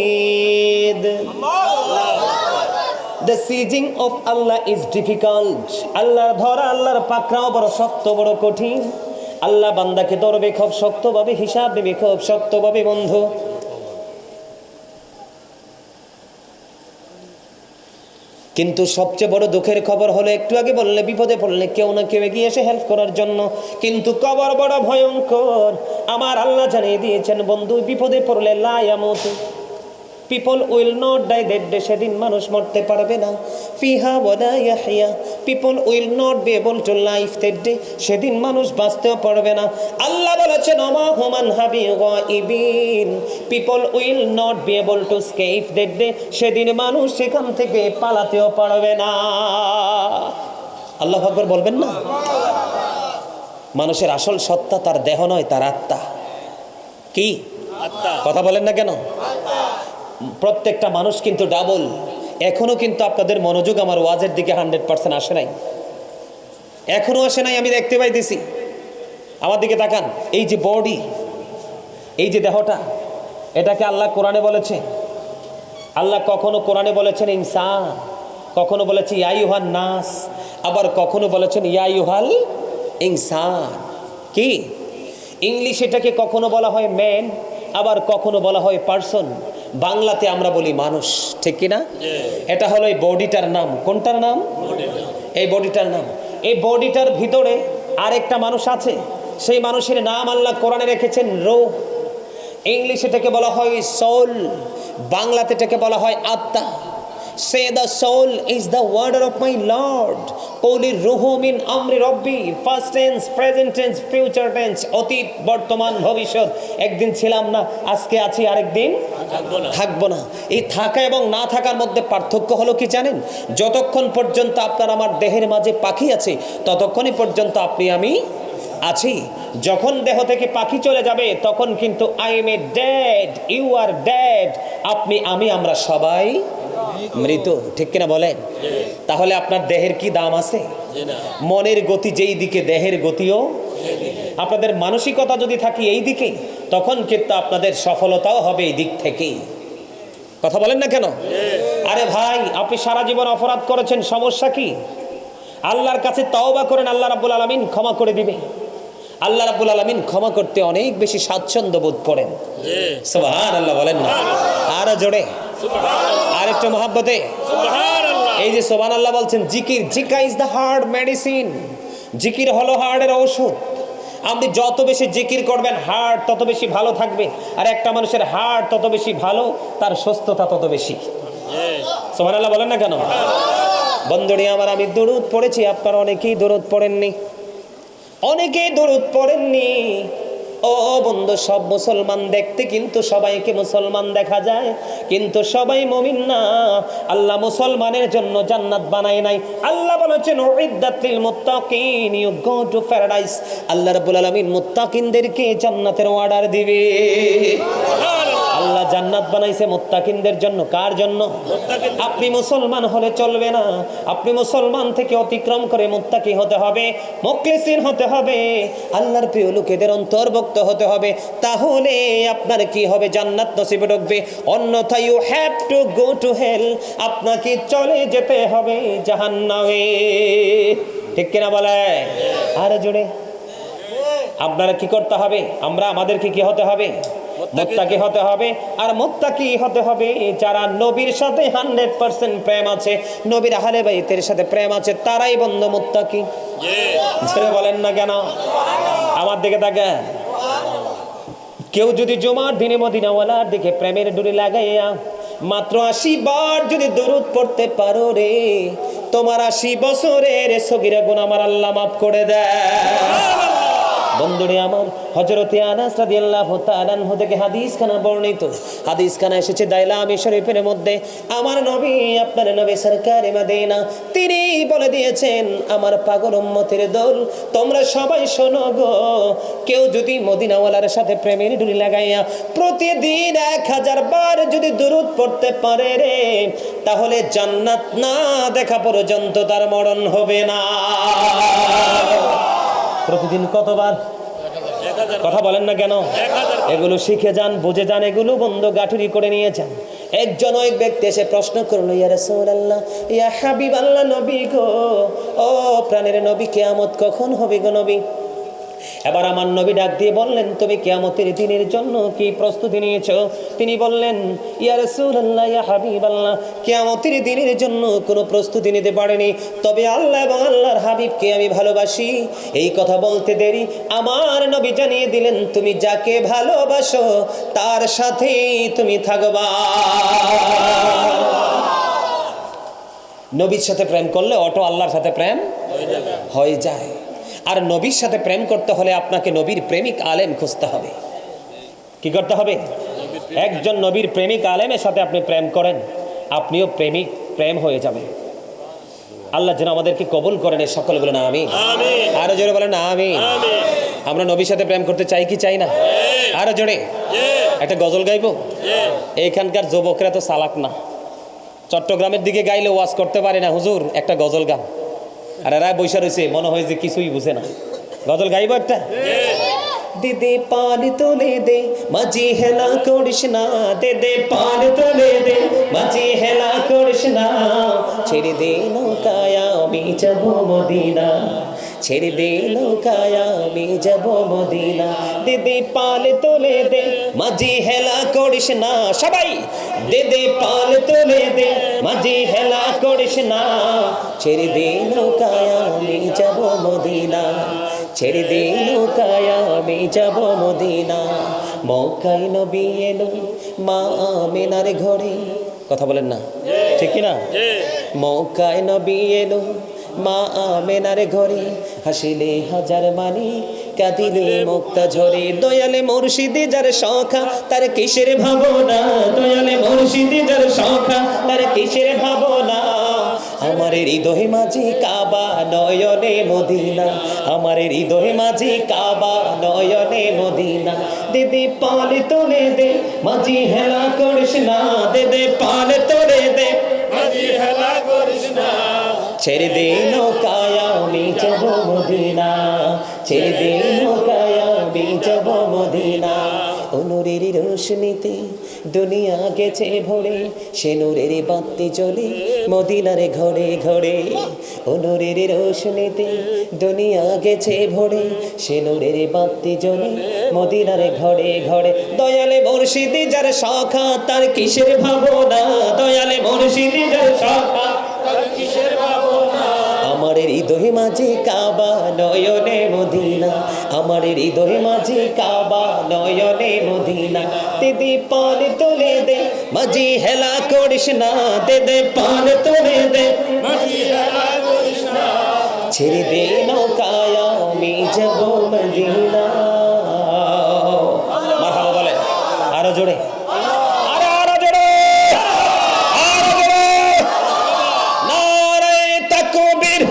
The sieging of Allah is difficult. আল্লাহর ধরা, আল্লাহর পাকড়াও বড় শক্ত, বড় কঠিন। আল্লাহ বান্দাকে ধরবে খুব শক্তভাবে, হিসাব নেবে খুব শক্তভাবে বন্ধু। কিন্তু সবচেয়ে বড় দুঃখের খবর হলো, একটু আগে বললে বিপদে পড়লে কেউ না কেউ এগিয়ে এসে হেল্প করার জন্য, কিন্তু কবর বড় ভয়ঙ্কর। আমার আল্লাহ জানিয়ে দিয়েছেন বন্ধু, বিপদে পড়লে লা ইয়ামুতু, people will not die that day, সেদিন মানুষ মরতে পারবে না। ফিহা ওয়ালা ইয়াহইয়া, people will not be able to life that day, সেদিন মানুষ বাঁচতেও পারবে না। আল্লাহ বলেছেন ওমা হুমান হাবি গাইবিন, people will not be able to escape that day, সেদিন মানুষ সেখান থেকে পালাতেও পারবে না। আল্লাহু আকবার বলবেন না? মানুষের আসল সত্তা তার দেহ নয়, তার আত্মা। কি আত্মা? কথা বলেন না কেন? প্রত্যেকটা মানুষ কিন্তু ডাবল। এখনো কিন্তু আপনাদের মনোযোগ আমার ওয়াজের দিকে 100% আসে নাই, এখনো আসে নাই। আমি দেখতে পাইতেছি। আমার দিকে তাকান, এই যে বডি, এই যে দেহটা, এটাকে আল্লাহ কোরআনে বলেছে। আল্লাহ কখনো কোরআনে বলেছেন ইনসান, কখনো বলেছে ইয়া আইয়ুহান নাস, আবার কখনো বলেছেন ইয়া আইয়ুহাল ইনসান। কি ইংলিশ এটাকে কখনো বলা হয় ম্যান, আবার কখনো বলা হয় পারসন। বাংলাতে আমরা বলি মানুষ, ঠিক কিনা? এটা হলো এই বডিটার নাম। কোনটার নাম? এই বডিটার নাম। এই বডিটার ভিতরে আরেকটা মানুষ আছে, সেই মানুষের নাম আল্লাহ কোরআনে রেখেছেন রূহ। ইংলিশে এটাকে বলা হয় সোল, বাংলাতে এটাকে বলা হয় আত্মা। Say the soul is the word of my Lord. Qawli ruhu min amri rabbi. Past tense, present tense, future tense. অতীত, বর্তমান, ভবিষ্যৎ। একদিন ছিলাম না, আজকে আছি, আরেকদিন থাকবো না। এই থাকা এবং না থাকার মধ্যে পার্থক্য হলো কি জানেন? যতক্ষণ পর্যন্ত আপনার আমার দেহের মাঝে পাখি আছে, ততক্ষণই পর্যন্ত আপনি আমি আছি। যখন দেহ থেকে পাখি চলে যাবে, তখন কিন্তু I am a dead, you are dead. আপনি আমি আমরা সবাই মৃত, ঠিক কিনা বলেন? তাহলে আপনার দেহের কি দাম আছে? মনের গতি যেই দিকে, দেহের গতিও। আপনাদের মানসিকতা যদি থাকে এই দিকে, তখন কিন্তু আপনাদের সফলতাও হবে এই দিক থেকেই। কথা বলেন না কেন? আরে ভাই, আপনি সারা জীবন অপরাধ করেছেন, সমস্যা কি? আল্লাহর কাছে তওবা করেন, আল্লাহ রাব্বুল আলামিন ক্ষমা করে দিবে। আল্লাহ রাব্বুল আলামিন ক্ষমা করতে অনেক বেশি স্বাচ্ছন্দ্য বোধ করেন। সুবহানাল্লাহ বলেন না? আরো জোরে, আরেকটু মহব্বতে। এই যে সুবহানাল্লাহ বলছেন, জিকির, Zika is the heart medicine. জিকির হলো হার্টের ঔষধ। আপনি যত বেশি জিকির করবেন, হার্ট তত বেশি ভালো থাকবে। আর একটা মানুষের হার্ট তত বেশি ভালো, তার সুস্থতা তত বেশি। সুবহানাল্লাহ বলেন না কেন? বন্ধুরি আমার, আমি দরুদ পড়েছি, আপনারা অনেকেই দরুদ পড়েননি, অনেকেই দরুদ পড়েননি। ও বন্ধু, সব মুসলমান দেখতে কিন্তু সবাইকে মুসলমান দেখা যায়, কিন্তু সবাই মুমিন না। আল্লাহ মুসলমানের জন্য জান্নাত বানায় নাই। আল্লাহ বলেছেন উইদ্দাত লিল মুত্তাকিন, ইউ গো টু প্যারাডাইস। আল্লাহ রাব্বুল আলামিন মুত্তাকিনদেরকে জান্নাতের অর্ডার দিবে। আল্লাহ জান্নাত বানাইছে মুত্তাকিনদের জন্য। কার জন্য? আপনি মুসলমান হলে চলবে না, আপনি মুসলমান থেকে অতিক্রম করে মুত্তাকি হতে হবে, মুখলিসিন হতে হবে, আল্লাহর প্রিয় লোকেদের অন্তর্ভুক্ত হতে হবে। তাহলে আপনার কি হবে? জান্নাত নসিবে ঢুকবে। অন্যথা you have to go to hell, আপনাকে চলে যেতে হবে জাহান্নামে। ঠিক কিনা বলে? আরে জোরে। আপনারা কি করতে হবে? আমাদেরকে কি হতে হবে? মুত্তাকি হতে হবে। আর মুত্তাকি হতে হবে যারা নবীর সাথে 100% প্রেম আছে, নবীর আহলে বাইতের সাথে প্রেম আছে, তারাই বন্ধু মুত্তাকি। ছেড়ে বলেন না কেন? আমার দিকে তাকান। কেউ যদি জুমার দিনে মদিনাওয়ালার দিকে প্রেমের ডুরি লাগাইয়া মাত্র 80 বার যদি দরুদ পড়তে পারো রে, তোমার 80 বছরের সগীরা গুনাহ আমার আল্লাহ মাফ করে দেয়। বন্ধুরে আমার, হযরতে আনাস রাদিয়াল্লাহু তাআলা আনহু থেকে হাদিসখানা বর্ণিত। হাদিসখানা এসেছে দাইলামি শরীফের মধ্যে। আমার নবী, আপনার নবী সরকারে মদিনা, তিনি বলে দিয়েছেন, আমার পাগল উম্মতের দল, তোমরা সবাই শোনো গো, কেউ যদি মদিনাওয়ালার সাথে প্রেমের ডুরি লাগাইয়া প্রতিদিন 1000 বার যদি দরুদ পড়তে পারে রে, তাহলে জান্নাত না দেখা পর্যন্ত তার মরণ হবে না। প্রতিদিন কতবার? কথা বলেন না কেন? এগুলো শিখে যান, বুঝে যান, এগুলো বন্ধ গাঠুরি করে নিয়ে যান। একজন ওই ব্যক্তি এসে প্রশ্ন করলো, ইয়া রাসূলুল্লাহ, ইয়া হাবিবাল্লাহ, নবী গো, ও প্রাণের নবী, কিয়ামত কখন হবে গো নবী? এবার আমার নবী ডাক দিয়ে বললেন, তুমি কিয়ামতের দিনের জন্য কি প্রস্তুতি নিয়েছো? তিনি বললেন, ইয়া রাসূলুল্লাহ, ইয়া হাবিবাল্লাহ, কিয়ামতের দিনের জন্য কোনো প্রস্তুতি নিতে পারিনি, তবে আল্লাহ এবং আল্লাহর হাবিবকে আমি ভালোবাসি। এই কথা বলতে দেরি আমার নবী জানিয়ে দিলেন, তুমি যাকে ভালোবাসো তার সাথেই তুমি থাকবা। নবীর সাথে প্রেম করলে অটো আল্লাহর সাথে প্রেম হয়ে যায়। আর নবীর সাথে প্রেম করতে হলে আপনাকে নবীর প্রেমিক আলেম খুঁজতে হবে। কি করতে হবে? একজন নবীর প্রেমিক আলেমের সাথে আপনি প্রেম করেন, আপনিও প্রেম হয়ে যাবে। আল্লাহ যেন আমাদেরকে কবুল করেন। এই সকলে বলেন আমিন। আরো জোরে বলেন আমিন। আমরা নবীর সাথে প্রেম করতে চাই কি চাই না? আরো জোরে একটা গজল গাইবো। এইখানকার যুবকরা তো চালাক না, চট্টগ্রামের দিকে গাইলে ওয়াজ করতে পারে না, হুজুর একটা গজল গান। আর এরা বৈশা রয়েছে, মনে হয় যে কিছুই বুঝে না। গজল গাইবো একটা। দিদে পাল তোলে দে, মাঝি হেলা করিস না, দে পাল তোলে দে, মাঝি হেলা করিস না, ছেড়ে দে নৌকায় আমি যাব মদিনা, ছেড়ে দে নৌকায় আমি যাব মদিনা। দিদি পাল তোলে দে, মাঝি হেলা করিস না, সবাই দে পাল তোলে দে, মাঝি হেলা করিস না, ছেড়ে দে নৌকায় আমি যাব মদিনা, ছেড়ে দে নৌকায় আমি যাব মদিনা। মক্কায় নবী এলো মা আমিনার ঘরে। কথা বলেন না? ঠিক না? মক্কায় নবী এলো মা আমেনার ঘরে, হাসিলে হাজার মানি কাঁদিলে মুক্তা ঝরে। দয়ালে মুর্শিদি যার সখা তার কিসের ভাবনা, দয়ালে মুর্শিদি যার সখা তার কিসের ভাবনা। আমার হৃদয় মাঝি কাবা নয়নে মদিনা, আমার হৃদয় মাঝি কাবা নয়নে মদিনা। দিদি পালে তোলে দে মাঝি হেলা করিস না, দিদি পালে তোলে দে মাঝি হেলা করিস না। ছেড়ে দে নৌকায় আমি যাব মদিনা, ছেড়ে দে নৌকায় আমি যাব মদিনা। ও নূরের রোশনীতে দুনিয়া গেছে ভরে, সে নূরের বাতি জ্বলে মদিনারে ঘরে ঘরে। ও নূরের রোশনীতে দুনিয়া গেছে ভরে, সে নূরের বাতি জ্বলে মদিনারে ঘরে ঘরে। দয়ালে মুর্শিদি যার সখা তার কিসের ভাবনা, দয়ালে মুর্শিদি যার সখা তার কিসের ভাবনা। আমার হৃদয় মাঝে কাবা নয়নে মদিনা, আমার হৃদয় মাঝে কাবা নয়নে মদিনা। দিদি পালে তোলে দে মাঝি হেলা করিস না, দিদি পালে তোলে দে মাঝি হেলা করিস না। ছেড়ে দে নৌকায় আমি যাব মদিনা। মারহাবা বলেন আরো জোরে, আরো আরো জোরে, আরো জোরে। নারায়ে তাকবীর,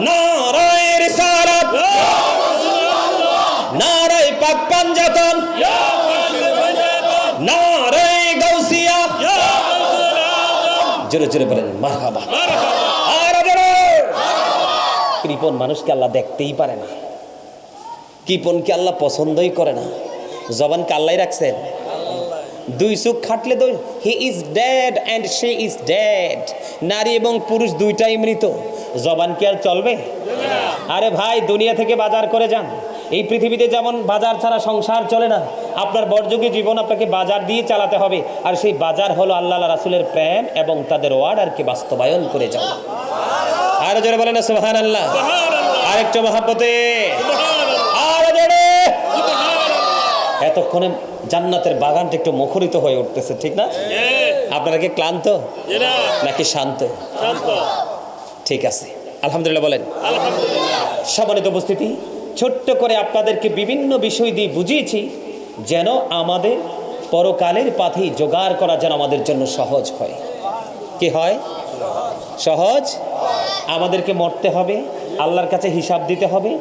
নারায়ে রিসালাত, নারায়ে পাক পাঞ্জাতন, নারায়ে গাউসিয়া। জোরে জোরে বলেন মারহাবা, আরো জোরে। কৃপণ মানুষকে আল্লাহ দেখতেই পারে না, কৃপণকে আল্লাহ পছন্দই করে না। জবানকে আল্লাহ রাখছেন, দুই চোখ খাটলে তো he is dead and she is dead. নারী এবং পুরুষ দুইটাই মৃত, জবান কি আর চলবে? আরে ভাই, দুনিয়া থেকে বাজার করে যান। এই পৃথিবীতে যেমন বাজার ছাড়া সংসার চলে না, আপনার বড়যুগী জীবন আপনাকে বাজার দিয়ে চালাতে হবে। আর সেই বাজার হলো আল্লাহ রাসূলের প্রেম এবং তাদের ওয়ার্ডারকে বাস্তবায়ন করে যাওয়া। আরো জোরে বলেন না সুবহানাল্লাহ, আরেকটু মহব্বতে, আরো জোরে। এতক্ষণে জান্নাতের বাগানটা একটু মুখরিত হয়ে উঠতেছে, ঠিক না? আপনারা কি ক্লান্ত নাকি শান্ত? ঠিক আছে, আলহামদুলিল্লাহ বলেন। সম্মানিত উপস্থিতি, ছোট্ট করে আপনাদেরকে বিভিন্ন বিষয় দিয়ে বুঝিয়েছি যেন আমাদের পরকালের পাথি জোগাড় করা যেন আমাদের জন্য সহজ হয়। কি হয়? সহজ। আমাদেরকে মরতে হবে, আল্লাহর কাছে হিসাব দিতে হবে।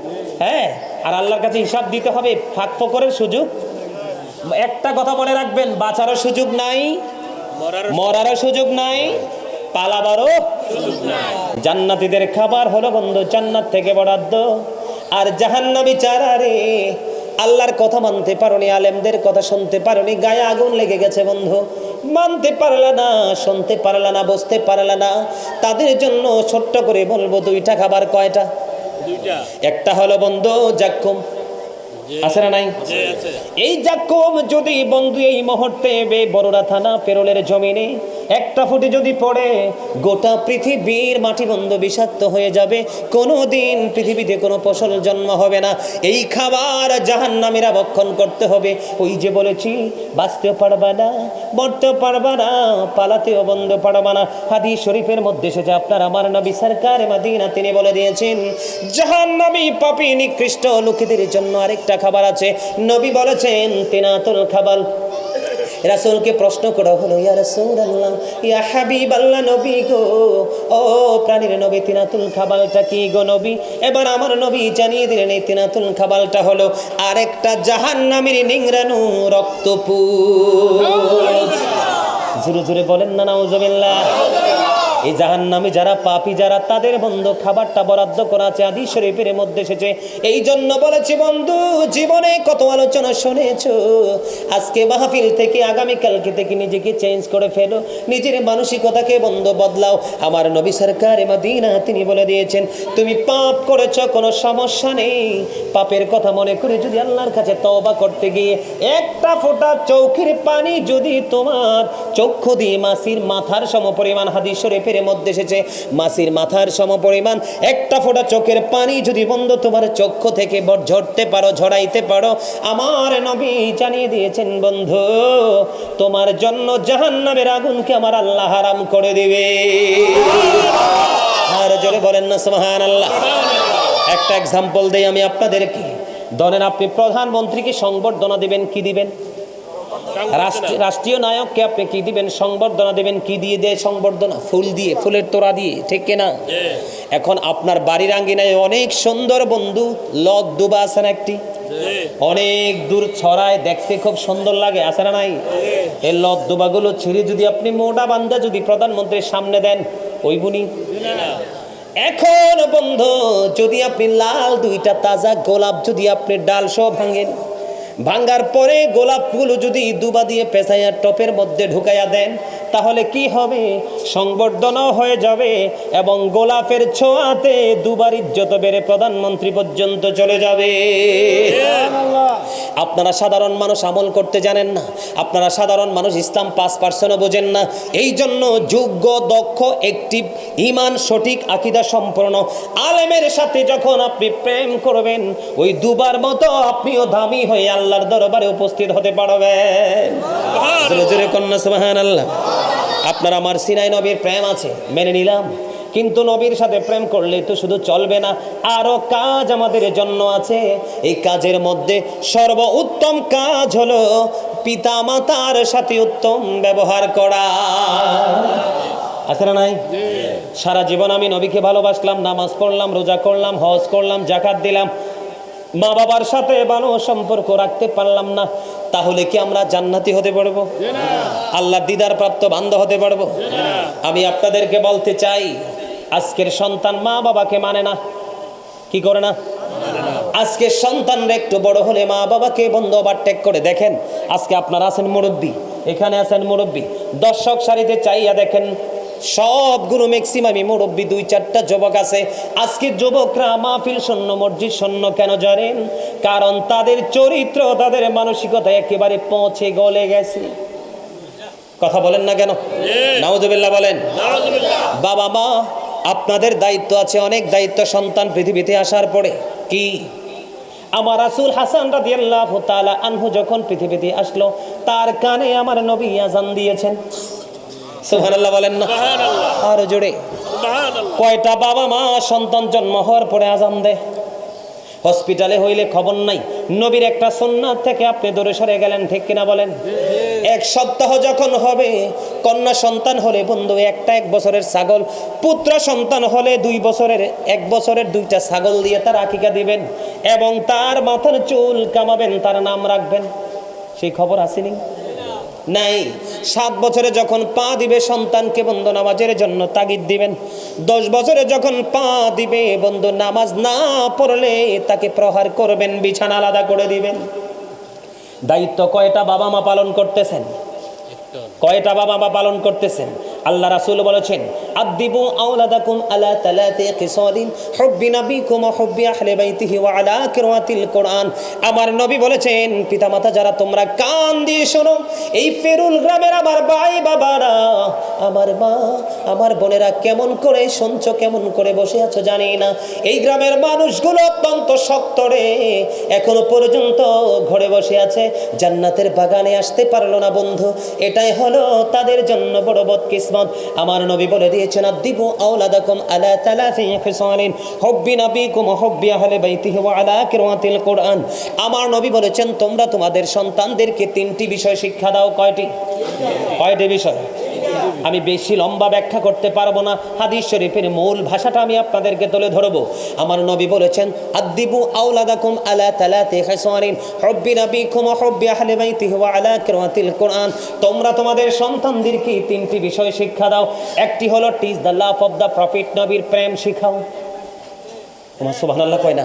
হ্যাঁ, আর আল্লাহর কাছে হিসাব দিতে হবে, ফাঁক ফোকরের সুযোগ। একটা কথা মনে রাখবেন, বাঁচারও সুযোগ নাই, মরারও সুযোগ নাই, পালাবারও সুযোগ নাই। জান্নাতীদের খাবার হলো বন্ধু জান্নাত থেকে বরাদ্দ। আর জাহান্নামী চারা রে, আল্লাহর কথা মানতে পারোনি, আলেমদের কথা শুনতে পারোনি, গায়ে আগুন লেগে গেছে বন্ধু, মানতে পারলা না, শুনতে পারলা না, বুঝতে পারলা না। তাদের জন্য ছোট্ট করে বলবো, দুইটা খাবার। কয়টা? দুইটা। একটা হলো বন্ধু জাক্কুম, আছে না নাই? এই জাক্কুম যদি বন্ধু এই মুহূর্তে বড়রা থানা পেরোলের জমিনে একটা ফুটে যদি পড়ে, গোটা পৃথিবীর মাটি বন্ধু বিষাক্ত হয়ে যাবে। কোনোদিন পৃথিবীতে কোনো ফসল জন্ম হবে না। এই খাবার জাহান্নামীরা ভক্ষণ করতে হবে। ওই যে বলেছি, বাঁচতেও পারবা না, মরতেও পারবা না, পালাতেও বন্ধ পারবা না। হাদিস শরীফের মধ্যে এসেছে, আপনার আমার নবী সরকারে মদিনা তিনি বলে দিয়েছেন, জাহান্নামী পাপী নিকৃষ্ট লোকেদের জন্য আরেকটা খাবার আছে। নবী বলেছেন তিনাতুল খাবাল। রাসূলকে প্রশ্ন করা হলো, ইয়া রাসূলুল্লাহ, ইয়া হাবিবাল্লাহ, নবী গো, ও প্রাণীর নবী, তিনাতুল খাবালটা কি গো নবী? এবার আমার নবী জানিয়ে দিলেন, এই তিনাতুল খাবালটা হলো আরেকটা জাহান্নামীর নিংড়ানো রক্তপুর। জোরে জোরে বলেন না নাউজুবিল্লাহ। এই জাহান্নামী যারা পাপী যারা, তাদের বন্ধু খাবারটা বরাদ্দ করা আছে, হাদিস শরীফের মধ্যে এসেছে। এই জন্য বলেছি বন্ধু, জীবনে কত আলোচনা শুনেছো, আজকে মাহফিল থেকে আগামীকালকে থেকে নিজেকে চেঞ্জ করে ফেলো, নিজের মানসিকতাকে বন্ধু বদলাও। আমার নবী সরকারে মদিনা তিনি বলে দিয়েছেন, তুমি পাপ করেছো কোনো সমস্যা নেই, পাপের কথা মনে করে যদি আল্লাহর কাছে তওবা করতে গিয়ে একটা ফোঁটা চোখের পানি যদি তোমার চক্ষু দিয়ে মাছির মাথার সমপরিমাণ, হাদিস শরীফের হাদিসের মধ্যে এসেছে মাছির মাথার সমপরিমাণ একটা ফোঁটা চোখের পানি যদি বন্ধু তোমার চক্ষু থেকে ঝরতে পারো, ঝরাইতে পারো, আমার নবী জানিয়ে দিয়েছেন বন্ধু তোমার জন্য জাহান্নামের আগুনকে আমার আল্লাহ হারাম করে দিবে। আর জোরে বলেন না সুবহানাল্লাহ। একটা এক্সাম্পল দেই আমি আপনাদেরকে। ধরেন আপনি প্রধানমন্ত্রীকে সংবর্ধনা দিবেন, কি দিবেন? রাষ্ট্রীয় নায়ককে আপনি কি দিবেন? সংবর্ধনা দিবেন। কি দিয়ে দেয় সংবর্ধনা? ফুল দিয়ে, ফুলের তোড়া দিয়ে, ঠিক কিনা? এখন আপনার বাড়ির আঙ্গিনায় অনেক সুন্দর বন্ধু লদ দুবা আছে না একটি, অনেক দূর ছড়ায়, দেখতে খুব সুন্দর লাগে, আছে না নাই? এই লদ দুবাগুলো ছিঁড়ে যদি আপনি মোটা বান্ধা যদি প্রধানমন্ত্রীর সামনে দেন, ওই বুনি। এখন বন্ধু যদি আপনি লাল দুইটা তাজা গোলাপ যদি আপনি ডাল সহ ভাঙেন, ভাঙ্গার পরে গোলাপগুলো যদি দুবা দিয়ে পেঁচাইয়া টপের মধ্যে ঢুকাইয়া দেন, তাহলে কি হবে? সংবর্ধনাও হয়ে যাবে এবং গোলাপের ছোঁয়াতে দুবার ইজ্জত বেড়ে প্রধানমন্ত্রী পর্যন্ত চলে যাবে। আপনারা সাধারণ মানুষ আমল করতে জানেন না, আপনারা সাধারণ মানুষ ইসলাম 5% বোঝেন না। এই জন্য যোগ্য, দক্ষ, অ্যাক্টিভ, ঈমান সঠিক, আকীদা সম্পন্ন আলেমের সাথে যখন আপনি প্রেম করবেন, ওই দুবার মতো আপনিও দামি হয়ে আল্লাহর দরবারে উপস্থিত হতে পারবেন। জোরে জোরে কন্যা সুবহানাল্লাহ। আপনার আমার সিনাই নবীর প্রেম আছে, মেনে নিলাম, কিন্তু নবীর সাথে প্রেম করলে তো শুধু চলবে না, আরো কাজ আমাদের জন্য আছে। এই কাজের মধ্যে সর্বোত্তম কাজ হলো পিতা মাতার সাথে উত্তম ব্যবহার করা, আছে না নাই? সারা জীবন আমি নবীকে ভালোবাসলাম, নামাজ পড়লাম, রোজা করলাম, হজ করলাম, যাকাত দিলাম, মা বাবার সাথে ভালো সম্পর্ক রাখতে পারলাম না, তাহলে কি আমরা জান্নাতি হতে পারবো? আল্লাহর দিদার প্রাপ্ত বান্দা হতে পারবো? আমি আপনাদেরকে বলতে চাই, আজকের সন্তান মা বাবাকে মানে না, কি করে না? আজকে সন্তানরা একটু বড় হলে মা বাবাকে বন্ধু ওভারটেক করে। দেখেন আজকে আপনারা আছেন মুরব্বী, এখানে আছেন মুরব্বী, দর্শক সারিতে চাইয়া দেখেন সবগুলো ম্যাক্সিমামই মুরব্বী, 2-4টা যুবক আছে। আজকে যুবকরা মাহফিল শূন্য, মসজিদ শূন্য কেন জানেন? কারণ তাদের চরিত্র, তাদের মানসিকতা একেবারে পৌঁছে গলে গেছে। কথা বলেন না কেন? নাউজুবিল্লাহ বলেন। বাবা মা আপনাদের দায়িত্ব আছে, অনেক দায়িত্ব সন্তান পৃথিবীতে আসার পরে। কি? আমার রাসূল হাসান রাদিয়াল্লাহু তাআলা আনহু যখন পৃথিবীতে আসলো, তার কানে আমার নবী আযান দিয়েছেন। সুবহানাল্লাহ বলেন না? আর জোরে। কয়টা বাবা মা সন্তান জন্ম হওয়ার পরে আযান দেয়? হসপিটালে হইলে খবর নাই, নবীর একটা সুন্নাত থেকে আপনি দূরে সরে গেলেন, ঠিক কিনা বলেন? 1 সপ্তাহ যখন হবে, কন্যা সন্তান হলে বন্ধু 1 বছরের ছাগল, পুত্র সন্তান হলে 1 বছরের 2টা ছাগল দিয়ে তার আকিকা দিবেন এবং তার মাথার চুল কামাবেন, তার নাম রাখবেন। সেই খবর আসেনি? নাই। 7 বছরে যখন পা দিবে সন্তানকে বন্ধু নামাজের জন্য তাগিদ দিবেন। 10 বছরে যখন পা দিবে বন্ধু নামাজ না পড়লে তাকে প্রহার করবেন, বিছানা আলাদা করে দিবেন। দায়িত্ব কয়টা বাবা মা পালন করতেছেন? কয়টা বাবা মা পালন করতেছেন? আল্লাহ রাসূল বলেছেন, আদিবু আওলাদাকুম আলা তালাতি খিসালিন হুব্বি নাবিকুম ওয়া হুব্বি আহলি বাইতিহি ওয়া আলা কিরাতিল কোরআন। আমার নবী বলেছেন, পিতামাতা যারা তোমরা কান দিয়ে শোনো, এই ফেরুল গ্রামের আমার ভাই বাবারা, আমার মা, আমার বোনেরা কেমন করে শুনছো, কেমন করে বসে আছো জানি না। এই গ্রামের মানুষগুলো অত্যন্ত শক্ত রে, এখনো পর্যন্ত ঘরে বসে আছে, জান্নাতের বাগানে আসতে পারলো না বন্ধু। এটাই হলো তাদের জন্য বড় বদকিসমত। আমার নবী বলে দিয়েছেন, আদিবু আওলাদাকুম আলা তালাতি খিসালিন হুব্বি নাবিকুম ওয়া হুব্বি আহলি বাইতিহি ওয়া আলা কিরাতিল কোরআন। আমার নবী বলেছেন, তোমরা তোমাদের সন্তানদেরকে 3টি বিষয় শিক্ষা দাও। কয়টি বিষয়? আমি বেশি লম্বা ব্যাখ্যা করতে পারবো না, হাদিস শরীফের মূল ভাষাটা আমি আপনাদেরকে তুলে ধরবো। আমার নবী বলেছেন, আদিবু আওলাদাকুম আলা তালাতি খিসালিন হুব্বি নাবিকুম ওয়া হুব্বি আহলি বাইতিহি ওয়া আলা কিরাতিল কোরআন। তোমরা তোমাদের সন্তানদেরকে 3টি বিষয় শিক্ষা দাও। একটি হলো teach the love of the profit, নবীর প্রেম শিখাও। তোমার সুবহানাল্লাহ কয় না?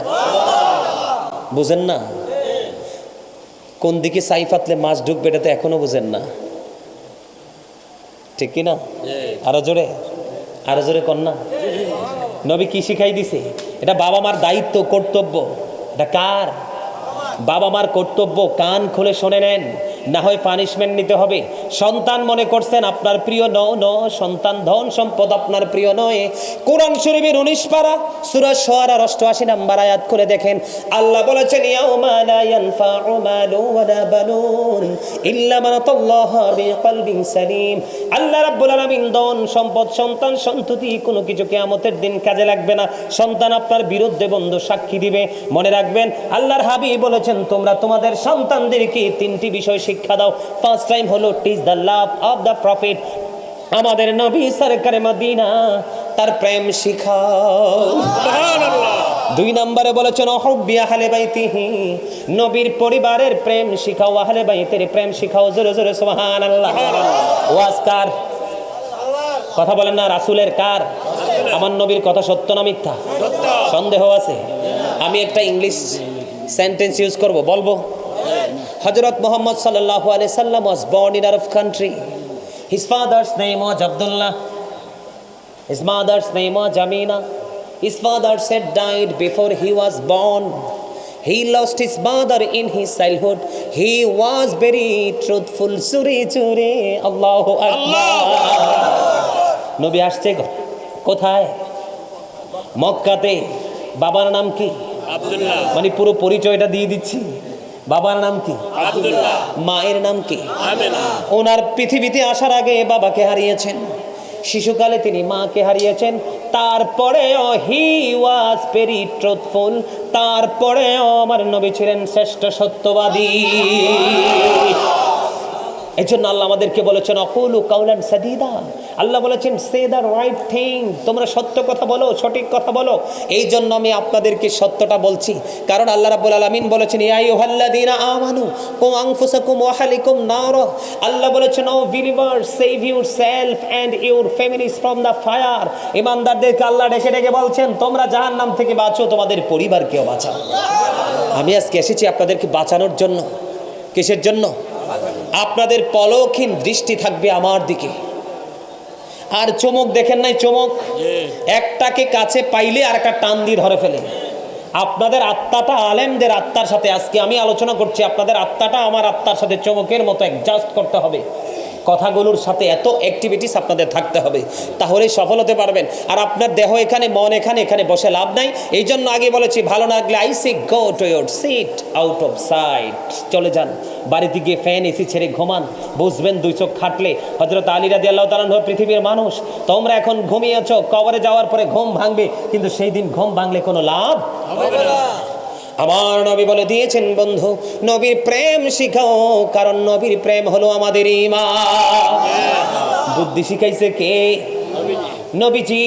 বুঝেন না? কোন দিকে সাইফাতলে মাছ ঢুকবে এটা তো এখনো বুঝেন না, ঠিক কিনা? আরো জোরে, আরো জোরে কন্যা। নবী কি শিখাই দিছে? এটা বাবা মার দায়িত্ব, কর্তব্য। এটা কার? বাবা মার কর্তব্য। কান খুলে শুনে নেন, না হয় পানিশমেন্ট নিতে হবে। সন্তান মনে করছেন আপনার প্রিয় সন্তান ধন সম্পদ আপনার প্রিয় নয়। কোরআন শরীফের 19 পারা সূরা শুআরার 88 নম্বর আয়াত করে দেখেন, আল্লাহ বলেছেন ইয়াউমা লা ইয়ানফাউ মালু ওয়ালা বানুন ইল্লা মান আতাল্লাহা বিকলবিন সালিম। আল্লাহ রাব্বুল আলামিন ধন সম্পদ সন্তান সন্ততি কোনো কিছু কিয়ামতের দিন কাজে লাগবে না। সন্তান আপনার বিরুদ্ধে বন্ধু সাক্ষী দিবে। মনে রাখবেন আল্লাহর হাবিব বলেছেন তোমরা তোমাদের সন্তানদেরকে 3টি বিষয় শিক্ষা দাও। ফার্স্ট টাইম হলো teach the love of the prophet, আমাদের নবী সরকারে মদিনা তার প্রেম শিখাও। সুবহানাল্লাহ। 2 নম্বরে বলেছেন হুব্বি আহলে বাইতিহি, নবীর পরিবারের প্রেম শিখাও, আহলে বাইতের প্রেম শিখাও। জোরে জোরে সুবহানাল্লাহ। ওয়াজ কার? কথা বলেন না, রাসূলের কার? আমার নবীর কথা সত্য না মিথ্যা? সন্দেহ আছে? আমি একটা ইংলিশ সেন্টেন্স ইউজ করব, বলবো। হযরত মুহাম্মদ সাল্লাল্লাহু আলাইহি সাল্লাম was born in Arab country. His father's name was Abdullah. His mother's name was Amina. His father had died before he was born. He lost his mother in his childhood. He was very truthful. Sure sure Allahu Akbar. নবী আসছে কোথায়? মক্কাতে। বাবার নাম কি? আব্দুল্লাহ। মানে পুরো পরিচয়টা দিয়ে দিচ্ছি। বাবার নাম কি? আব্দুল্লাহ। মায়ের নাম কি? আমিনা। ওনার পৃথিবীতে আসার আগে বাবাকে হারিয়েছেন, শিশুকালে তিনি মাকে হারিয়েছেন। তারপরেও হি ওয়াজ ভেরি ট্রুথফুল, তারপরেও আমার নবী ছিলেন শ্রেষ্ঠ সত্যবাদী। এই জন্য আল্লাহ আমাদেরকে বলেছেন অকুলু কাউলান সাদিদা। আল্লাহ বলেছেন সে দ্য রাইট থিং, তোমরা সত্য কথা বলো, সঠিক কথা বলো। এই জন্য আমি আপনাদেরকে সত্যটা বলছি, কারণ আল্লাহ রাব্বুল আলামিন বলেছেন ইয়া আইয়ুহাল্লাযীনা আমানু কু আনফুসাকুম ওয়া আহলিকুম নার। আল্লাহ বলেছেন O believers save yourself and your families from the fire. ঈমানদারদেরকে আল্লাহ ডেকে ডেকে বলছেন তোমরা জাহান্নাম থেকে বাঁচো, তোমাদের পরিবারকেও বাঁচাও। আমি আজকে এসেছি আপনাদেরকে বাঁচানোর জন্য। কিসের জন্য? আপনাদের পলকহীন দৃষ্টি থাকবে আমার দিকে। আর চমক দেখেন নাই? চমক একটাকে কাছে পাইলে আর একটা টান দিয়ে ধরে ফেলে। আপনাদের আত্মাটা আলেমদের আত্মার সাথে, আজকে আমি আলোচনা করছি, আপনাদের আত্মাটা আমার আত্মার সাথে চমকের মতো অ্যাডজাস্ট করতে হবে। কথাগুলোর সাথে এত অ্যাক্টিভিটিস আপনাদের থাকতে হবে, তাহলেই সফল হতে পারবেন। আর আপনার দেহ এখানে, মন এখানে, এখানে বসে লাভ নাই। এই জন্য আগে বলেছি ভালো না লাগলে I say go to your seat out of sight, চলে যান বাড়িতে গিয়ে ফ্যান এসি ছেড়ে ঘুমান, বুঝবেন 2 চোখ খাটলে। হযরত আলী রাদিয়াল্লাহু তাআলা আনহু পৃথিবীর মানুষ, তোমরা এখন ঘুমিয়েছো, কবরে যাওয়ার পরে ঘুম ভাঙবে, কিন্তু সেই দিন ঘুম ভাঙলে কোনো লাভ হবে না। আমার নবী বলে দিয়েছেন বন্ধু নবীর প্রেম শিখাও, কারণ নবীর প্রেম হলো আমাদের ঈমান। বুদ্ধি শিখাইছে কে? নবীজি।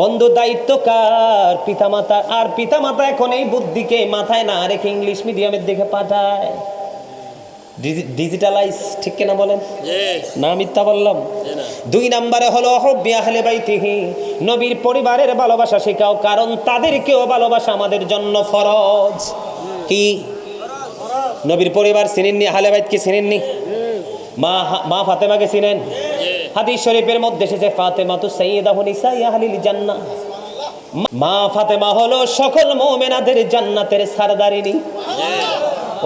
বন্ধু দায়িত্ব কার? পিতামাতা। আর পিতামাতা এখন এই বুদ্ধিকে মাথায় না রেখে ইংলিশ মিডিয়ামের দিকে পাঠায়, ডিজিটালাইজ। ঠিক কিনা বলেন? না মিথ্যা বললাম? 2 নম্বরে হলো হুব্বি আহলে বাইতিহি, নবীর পরিবারের ভালোবাসা শেখাও, কারণ তাদেরকেও ভালোবাসা আমাদের জন্য ফরজ। কি? নবীর পরিবার চিনেননি? আহলে বাইত কি চিনেননি? মা ফাতেমাকে চিনেন? হাদিস শরীফের মধ্যে এসেছে ফাতেমাতু সাইয়্যিদাতু নিসাই আহলিল জান্নাহ। মা ফাতেমা হলো সকল মুমিনাদের জান্নাতের সরদারিনী।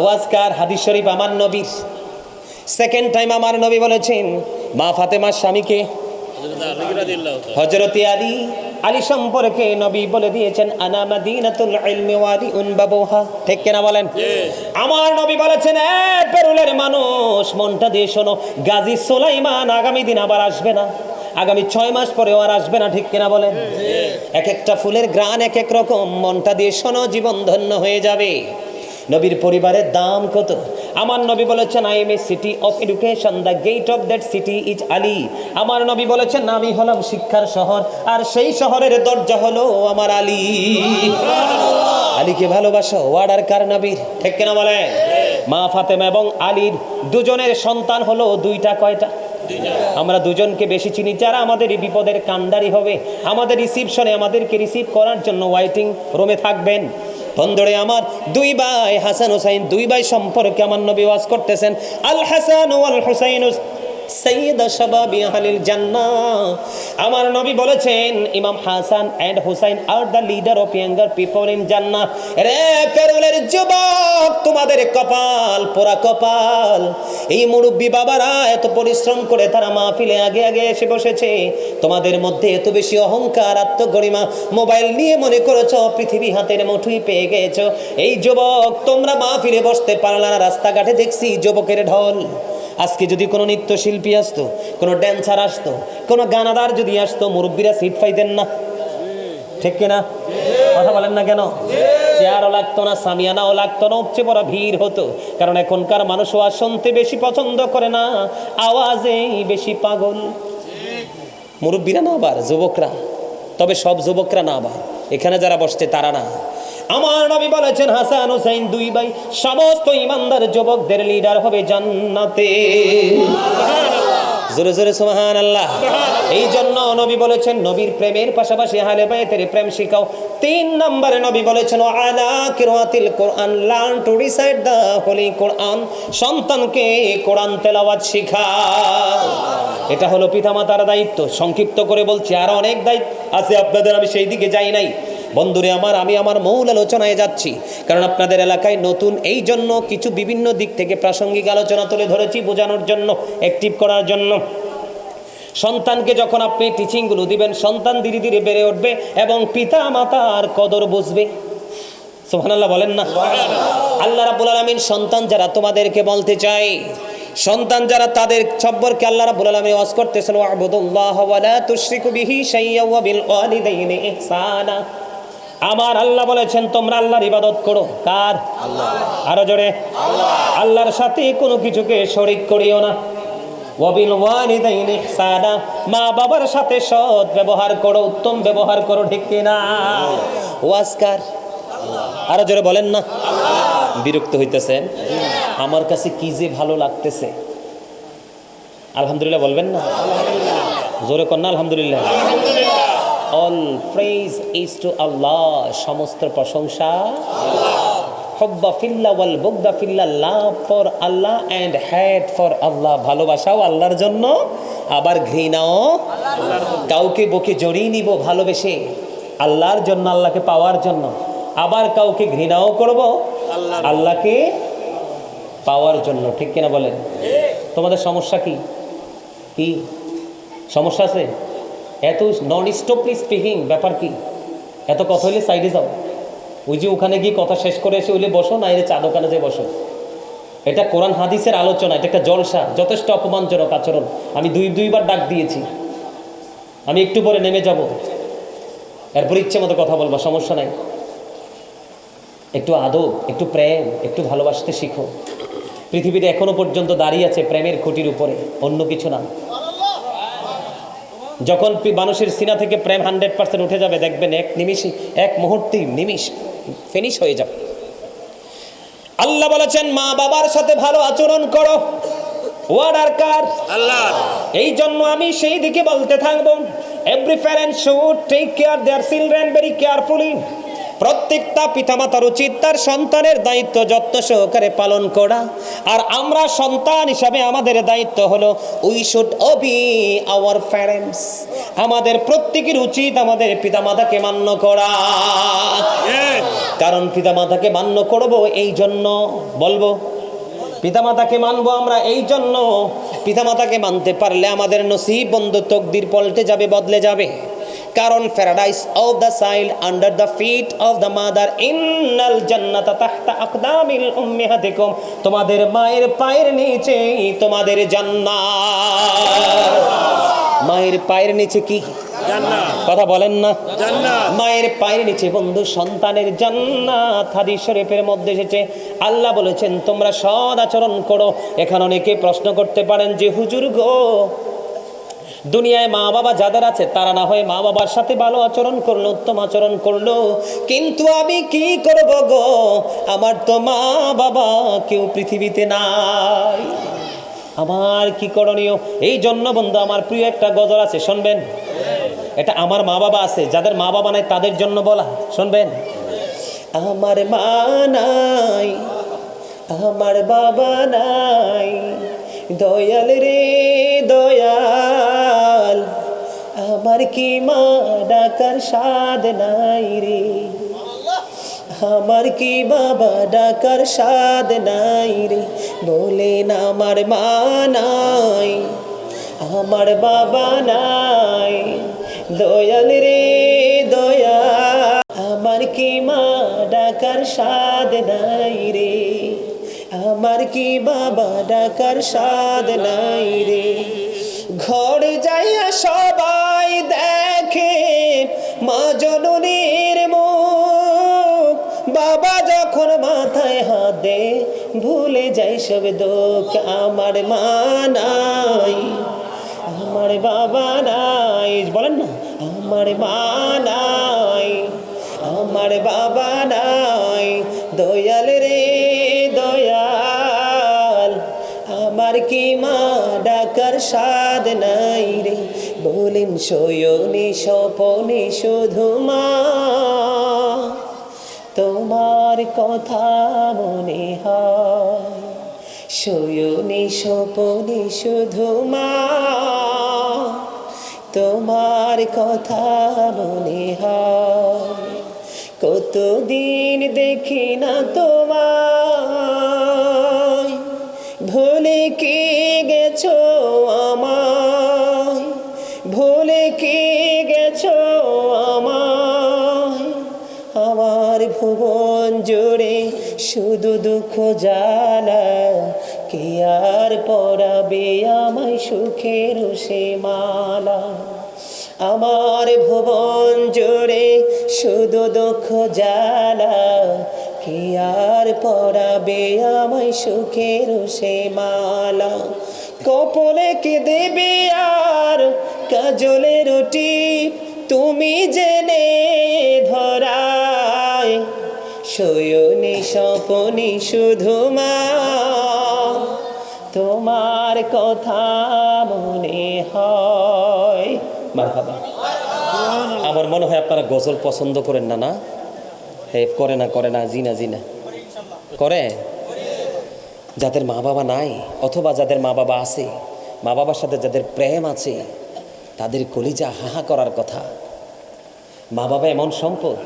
ওয়াজকার হাদিস শরীফ আমার নবীর। সেকেন্ড টাইম আমার নবী বলেছেন মা ফাতেমার স্বামীকে হযরত আলী। আলী সম্পর্কে নবী বলে দিয়েছেন আনা মাদিনাতুল ইলমি ওয়াদিউন বাবুহা। ঠিক কিনা বলেন? আমার নবী বলেছেন এ পেরুলের মানুষ, মনটা দিয়ে শোনো, গাজী সুলাইমান আগামী দিন আবার আসবে না, আগামী 6 মাস পরেও আর আসবে না। ঠিক কিনা বলেন? এক একটা ফুলের গ্রান এক এক রকম, মনটা দিয়ে শোনো, জীবন ধন্য হয়ে যাবে। নবীর পরিবারের দাম কত? আমার নবী বলেছেন I am a city of education, the gate of that city is Ali. আমার নবী বলেছেন আমি হলাম শিক্ষার শহর, আর সেই শহরের দরজা হলো আমার আলী। আলীকে ভালোবাসো, ওয়ার্ডার কার? নবীর। ঠিক কিনা বলেন? মা ফাতেমা এবং আলীর দুজনের সন্তান হলো 2টা। কয়টা? আমরা দুজনকে বেশি চিনি, যারা আমাদের এই বিপদের কান্ডারি হবে, আমাদের রিসিপশনে আমাদেরকে রিসিভ করার জন্য ওয়াইটিং রুমে থাকবেন। বন্ধুরে আমার, 2 ভাই হাসান হুসাইন, 2 ভাই সম্পর্কে আমার নবী ওয়াজ করতেছেন আল হাসান ওয়াল হুসাইন সাইয়্যিদা শাবাবি আহলিল জান্নাহ। আমার নবী বলেছেন Imam Hasan and Husain are the leader of younger people in Jannah. রে ফেরুলের যুবক, তোমাদের কপাল পোড়া কপাল। এই মুরব্বী বাবারা এত পরিশ্রম করে তারা মাহফিলে আগে আগে এসে বসেছে, তোমাদের মধ্যে এত বেশি অহংকার, আত্মগরিমা, মোবাইল নিয়ে মনে করেছো পৃথিবী হাতের মুঠোয় পেয়ে গেছো। এই যুবক, তোমরা মাহফিলে বসতে পারলা না, রাস্তাঘাটে দেখছি যুবকের ঢল। আজকে যদি কোনো নৃত্যশিল্পী আসতো, কোনো ড্যান্সার আসতো, কোনো গানাদার যদি আসতো, মুরব্বীরা সিট পাইতেন না, ঠিক কিনা? কথা বলেন না কেন? চেয়ারও লাগতো না, সামিয়ানাও লাগতো না, উপচে পড়া ভিড় হতো। কারণ এখনকার মানুষ আওয়াজ শুনতে বেশি পছন্দ করে না, আওয়াজেই বেশি পাগল। মুরব্বীরা না, আবার যুবকরা, তবে সব যুবকরা না, আবার এখানে যারা বসছে তারা না। আমার নবী বলেছেন হাসান হুসাইন দুই ভাই, সমস্ত ইমানদার যুবকদের লিডার হবে জান্নাতে। জোরে জোরে সুবহানাল্লাহ। এই জন্য নবী বলেছেন নবীর প্রেমের পাশাপাশি আহলে বাইতের প্রেম শিখাও। 3 নম্বরে নবী বলেছেন আলা কিরাতিল কোরআন, learn to recite the holy Quran. সন্তানকে কোরআন তেলাওয়াত শিখাও। এটা হলো পিতামাতার দায়িত্ব। সংক্ষিপ্ত করে বলছি, আর অনেক দায়িত্ব আছে আপনাদের, আমি সেই দিকে যাই নাই। বন্ধুরে আমার, আমি আমার মূল আলোচনায় যাচ্ছি, কারণ আপনাদের এলাকায় নতুন, এই জন্য কিছু বিভিন্ন দিক থেকে প্রাসঙ্গিক আলোচনা তুলে ধরেছি বোঝানোর জন্য, অ্যাক্টিভ করার জন্য। সন্তানকে যখন আপনি টিচিংগুলো দিবেন, সন্তান ধীরে ধীরে বেড়ে উঠবে এবং পিতা মাতার কদর বুঝবে। সুবহানাল্লাহ বলেন না? আল্লাহ রাব্বুল আলামিন সন্তান যারা, তোমাদেরকে বলতে চাই, সন্তান যারা তাদের সম্পর্কে আল্লাহ রাব্বুল আলামিন ওয়াজ করতেছেন ওয়াবুদুল্লাহ ওয়া লা তুশরিকু বিহি শাইয়্যা ওয়া বিল ওয়ালিদাইনি ইহসানা। আমার আল্লাহ বলেছেন তোমরা আল্লাহর ইবাদত করো। কার? আল্লাহ। আরো জোরে, আল্লাহ। আল্লাহর সাথে কোনো কিছুকে শরীক করিও না। ওয়া বিল ওয়ালিদাইনি ইহসানা, মা বাবার সাথে সৎ ব্যবহার করো, উত্তম ব্যবহার করো, ঠিক কি না? ওয়াজকার আরো জোরে বলেন না? বিরক্ত হইতেছেন? আমার কাছে কি যে ভালো লাগতেছে। আলহামদুলিল্লাহ বলবেন না? জোরে কর না আলহামদুলিল্লাহ। All praise is to Allah, সমস্ত প্রশংসা হুব্বা ফিল্লাহ ওয়াল বুগদা ফিল্লাহ, love for Allah and hate for Allah. ভালোবাসাও আল্লাহর জন্য, আবার ঘৃণাও কাউকে বুকে জড়িয়ে নিব ভালোবেসে আল্লাহর জন্য, আল্লাহকে পাওয়ার জন্য, আবার কাউকে ঘৃণাও করব আল্লাহকে পাওয়ার জন্য, ঠিক কিনা বলেন? তোমাদের সমস্যা কি? কি সমস্যা আছে? এত নন স্টপলি স্পিকিং, ব্যাপার কি? এত কথা হইলে সাইডে যাও, ওই যে ওখানে গিয়ে কথা শেষ করে এসে হইলে বসো, না এর চা দোকানে যেয়ে বসো। এটা কোরআন হাদিসের আলোচনা, এটা একটা জলসা। যথেষ্ট অপমানজনক আচরণ। আমি দুইবার ডাক দিয়েছি, আমি একটু পরে নেমে যাব, এরপর ইচ্ছে মতো কথা বলবো, সমস্যা নাই। একটু আদব, একটু প্রেম, একটু ভালোবাসতে শিখো। পৃথিবীতে এখনো পর্যন্ত দাঁড়িয়ে আছে প্রেমের খুঁটির উপরে, অন্য কিছু না। যখন মানুষের সিনা থেকে প্রেম 100% উঠে যাবে, দেখবেন এক নিমিষে, এক মুহূর্তেই ফিনিশ হয়ে যাবে। আল্লাহ বলেছেন মা বাবার সাথে ভালো আচরণ করো। ওয়ার্ডার কার? আল্লাহ। এই জন্য আমি সেই দিকে বলতে থাকবো, every parent should take care their children very carefully. প্রত্যেকটা পিতামাতার উচিত তার সন্তানের দায়িত্ব যত্ন সহকারে পালন করা। আর আমরা সন্তান হিসাবে আমাদের দায়িত্ব হলো we should Obi our parents. আমাদের প্রত্যেকের উচিত আমাদের পিতামাতাকে মান্য করা। কারণ পিতামাতাকে মান্য করব এই জন্য, বলবো পিতামাতাকে মানবো আমরা এই জন্য, পিতামাতাকে মানতে পারলে আমাদের নসিব বন্ধ, তকদির পল্টে যাবে, বদলে যাবে। কারণ paradise of the child under the feet of the mother, ইন্নাল জান্নাতা তাহতা আকদামিল উম্মাহাতিকুম। তোমাদের মায়ের পায়ের নিচে তোমাদের জান্নাত। মায়ের পায়ের নিচে কি? জান্নাত। কথা বলেন না? জান্নাত। মায়ের পায়ের নিচে বন্ধু সন্তানের জান্নাত। হাদিস শরীফের মধ্যে এসেছে, আল্লাহ বলেছেন তোমরা সৎ আচরণ করো। এখন অনেকে প্রশ্ন করতে পারেন যে হুজুর গো, দুনিয়ায় মা বাবা যাদের আছে তারা না হয় মা বাবার সাথে ভালো আচরণ করলো, উত্তম আচরণ করলো, কিন্তু আমি কি করব গো, আমার তো মা বাবা কেউ পৃথিবীতে নাই, আমার কি করণীয়? এই জন্য বন্ধু আমার প্রিয় একটা গজল আছে, শুনবেন? এটা আমার মা বাবা আছে, যাদের মা বাবা নাই তাদের জন্য বলা, শুনবেন? আমার মা নাই, আমার বাবা নাই, দয়াল রে দয়াল, আমার কি মা ডাকার স্বাদ নাই রে, আমার কি বাবা ডাকার স্বাদ নাই রে, বলেন আমার মা নাই, আমার বাবা নাই, দয়াল রে দয়াল, আমার কি মা ডাকার স্বাদ নাই রে, আমার কি বাবা ডাকার স্বাদ নাই রে। ঘরে যাইয়া সবাই দেখে মা জননীর মুখ, বাবা যখন মাথায় হাত দে ভুলে যাই সব দুঃখ, আমার মা নাই, আমার বাবা নাই, বলেন না, আমার মা নাই, আমার বাবা নাই, দয়াল রে দয়াল, আমার কি মা ডাকার স্বাদ নাই রে, বলেন শয়নে স্বপনে শুধু মা তোমার কথা মনে হয়, শয়নে স্বপনে শুধু মা তোমার কথা মনে হয়, কতদিন দেখি না তোমায়, ভুলে কি গেছো আমায়, ভুলে কি গেছো আমায়, আমার ভুবন জুড়ে শুধু দুঃখ জ্বালা, কে আর পরাবে আমায় সুখের সে মালা, আমার ভুবন জুড়ে শুধু দুঃখ জ্বালা, কে আর পরাবে আমায় সুখের সে মালা, কপলে কে দেবে আর কাজলে রুটি, তুমি জেনে ধরায়, শয়নে স্বপনে শুধু মা তোমার কথা মনে হয়। মারহাবা। আমার মনে হয় আপনারা গজল পছন্দ করেন না, না করে না, করে না, জিনা জিনা করে, যাদের মা বাবা নাই অথবা যাদের মা বাবা আছে, মা বাবার সাথে যাদের প্রেম আছে, তাদের কলিজা হাহা করার কথা। মা বাবা এমন সম্পদ,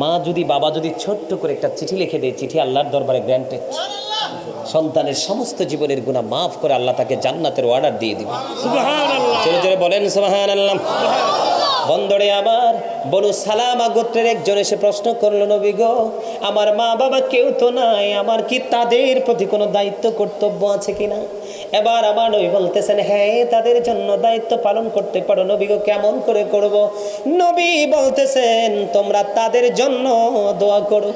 মা যদি বাবা যদি ছোট্ট করে একটা চিঠি লিখে দেয়, চিঠি আল্লাহর দরবারে গ্র্যান্টেড, সন্তানের সমস্ত জীবনের গুনাহ মাফ করে আল্লাহ তাকে জান্নাতের অর্ডার দিয়ে দিবে। সুবহানাল্লাহ, জোরে জোরে বলেন সুবহানাল্লাহ। বন্দরে আবার বনু সালামা গোত্রের একজন এসে প্রশ্ন করলো, নবী গো, আমার মা বাবা কেউ তো নাই, আমার কি তাদের প্রতি কোনো দায়িত্ব কর্তব্য আছে কিনা? এবার আমার নবী বলতেছেন, হ্যাঁ তাদের জন্য দায়িত্ব পালন করতে পারো। নবী গো, কেমন করে করব? নবী বলতেছেন, তোমরা তাদের জন্য দোয়া করো।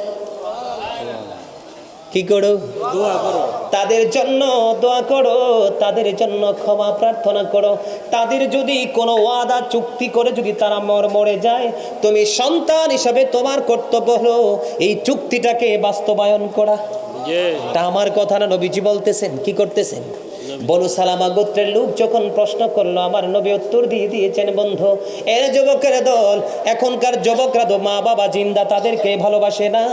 কি করো? দোয়া করো। তাদের জন্য দোয়া করো, তাদের জন্য ক্ষমা প্রার্থনা করো। তাদের যদি কোনো ওয়াদা চুক্তি করে যদি তারা মরে যায়, তুমি সন্তান হিসাবে তোমার কর্তব্য হলো এই চুক্তিটাকে বাস্তবায়ন করা। এটা আমার কথা না, নবীজি বলতেছেন। কি করতেছেন? বনু সালামা গোত্রের লোক যখন প্রশ্ন করলো, আমার নবী উত্তর দিয়ে দিয়েছেন, বন্ধু, এর যুবকের দল, এখনকার যুবকরা তো মা বাবা জিন্দা, তাদেরকে ভালোবাসে না,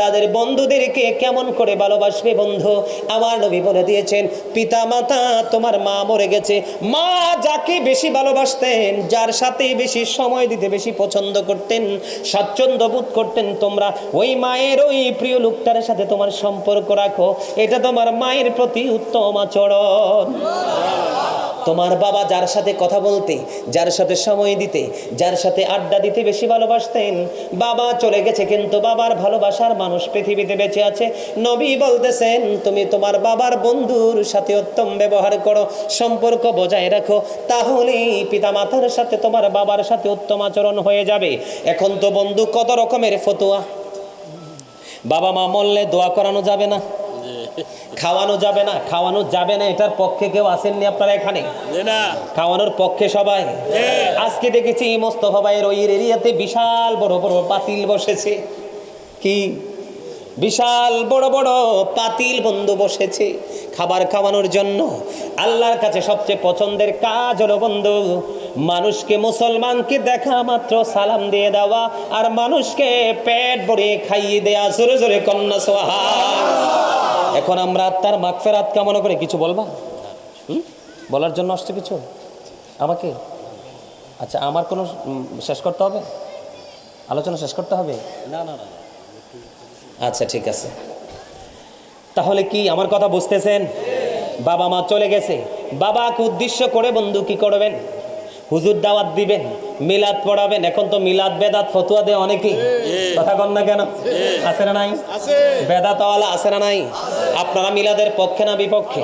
তাদের বন্ধুদেরকে কেমন করে ভালোবাসবে বন্ধু? আমার নবী বলে দিয়েছেন, পিতা মাতা, তোমার মা মরে গেছে, মা যাকে বেশি ভালোবাসতেন, যার সাথে বেশি সময় দিতে বেশি পছন্দ করতেন, স্বাচ্ছন্দ্য বোধ করতেন, তোমরা ওই মায়ের ওই প্রিয় লোকটার সাথে তোমার সম্পর্ক রাখো। এটা তোমার মায়ের প্রতি উত্তম আচরণ। তোমার বাবা যার সাথে কথা বলতে, যার সাথে সময় দিতে, যার সাথে আড্ডা দিতে বেশি ভালোবাসতেন, বাবা চলে গেছে কিন্তু বাবার ভালোবাসার মানুষ পৃথিবীতে বেঁচে আছে। নবী বলতেছেন, তুমি তোমার বাবার বন্ধুর সাথে উত্তম ব্যবহার করো, সম্পর্ক বজায় রাখো, তাহলেই পিতা মাতার সাথে তোমার বাবার সাথে উত্তম আচরণ হয়ে যাবে। এখন তো বন্ধু কত রকমের ফতোয়া, বাবা মা মরলে দোয়া করানো যাবে না, খাওয়ানো যাবে না, খাওয়ানো যাবে না, এটার পক্ষে কেউ আসেননি আপনারা এখানে? খাওয়ানোর পক্ষে সবাই। আজকে দেখেছি মোস্তফা ভাইয়ের ওই এরিয়াতে বিশাল বড় বড় পাতিল বসেছে। কি বিশাল বড় বড় পাতিল বন্ধু বসেছে খাবার খাওয়ানোর জন্য। আল্লাহর কাছে সবচেয়ে পছন্দের কাজ হলো বন্ধু, মানুষকে, মুসলমানকে দেখা মাত্র সালাম দিয়ে দেওয়া, আর মানুষকে পেট ভরিয়ে খাইয়ে দেয়া। জোরে জোরে কন্যা সুবহান। এখন আমরা তার মাগফিরাত কামনা করে কিছু বলবা? বলার জন্য আসছে কিছু আমাকে? আচ্ছা, আমার কোনো শেষ করতে হবে, আলোচনা শেষ করতে হবে? না না না, আচ্ছা ঠিক আছে। তাহলে কি আমার কথা বুঝতেছেন? বাবা মা চলে গেছে, বাবাকে উদ্দেশ্য করে বন্ধু কি করবেন? হুজুর দাওয়াত দিবেন, মিলাদ পড়াবেন। এখন তো মিলাদ বেদাত ফতুয়া দেয় অনেকেই, কথা কন না কেন? আছে না নাই? বেদাতওয়ালা আছে না নাই? আপনারা মিলাদের পক্ষে না বিপক্ষে?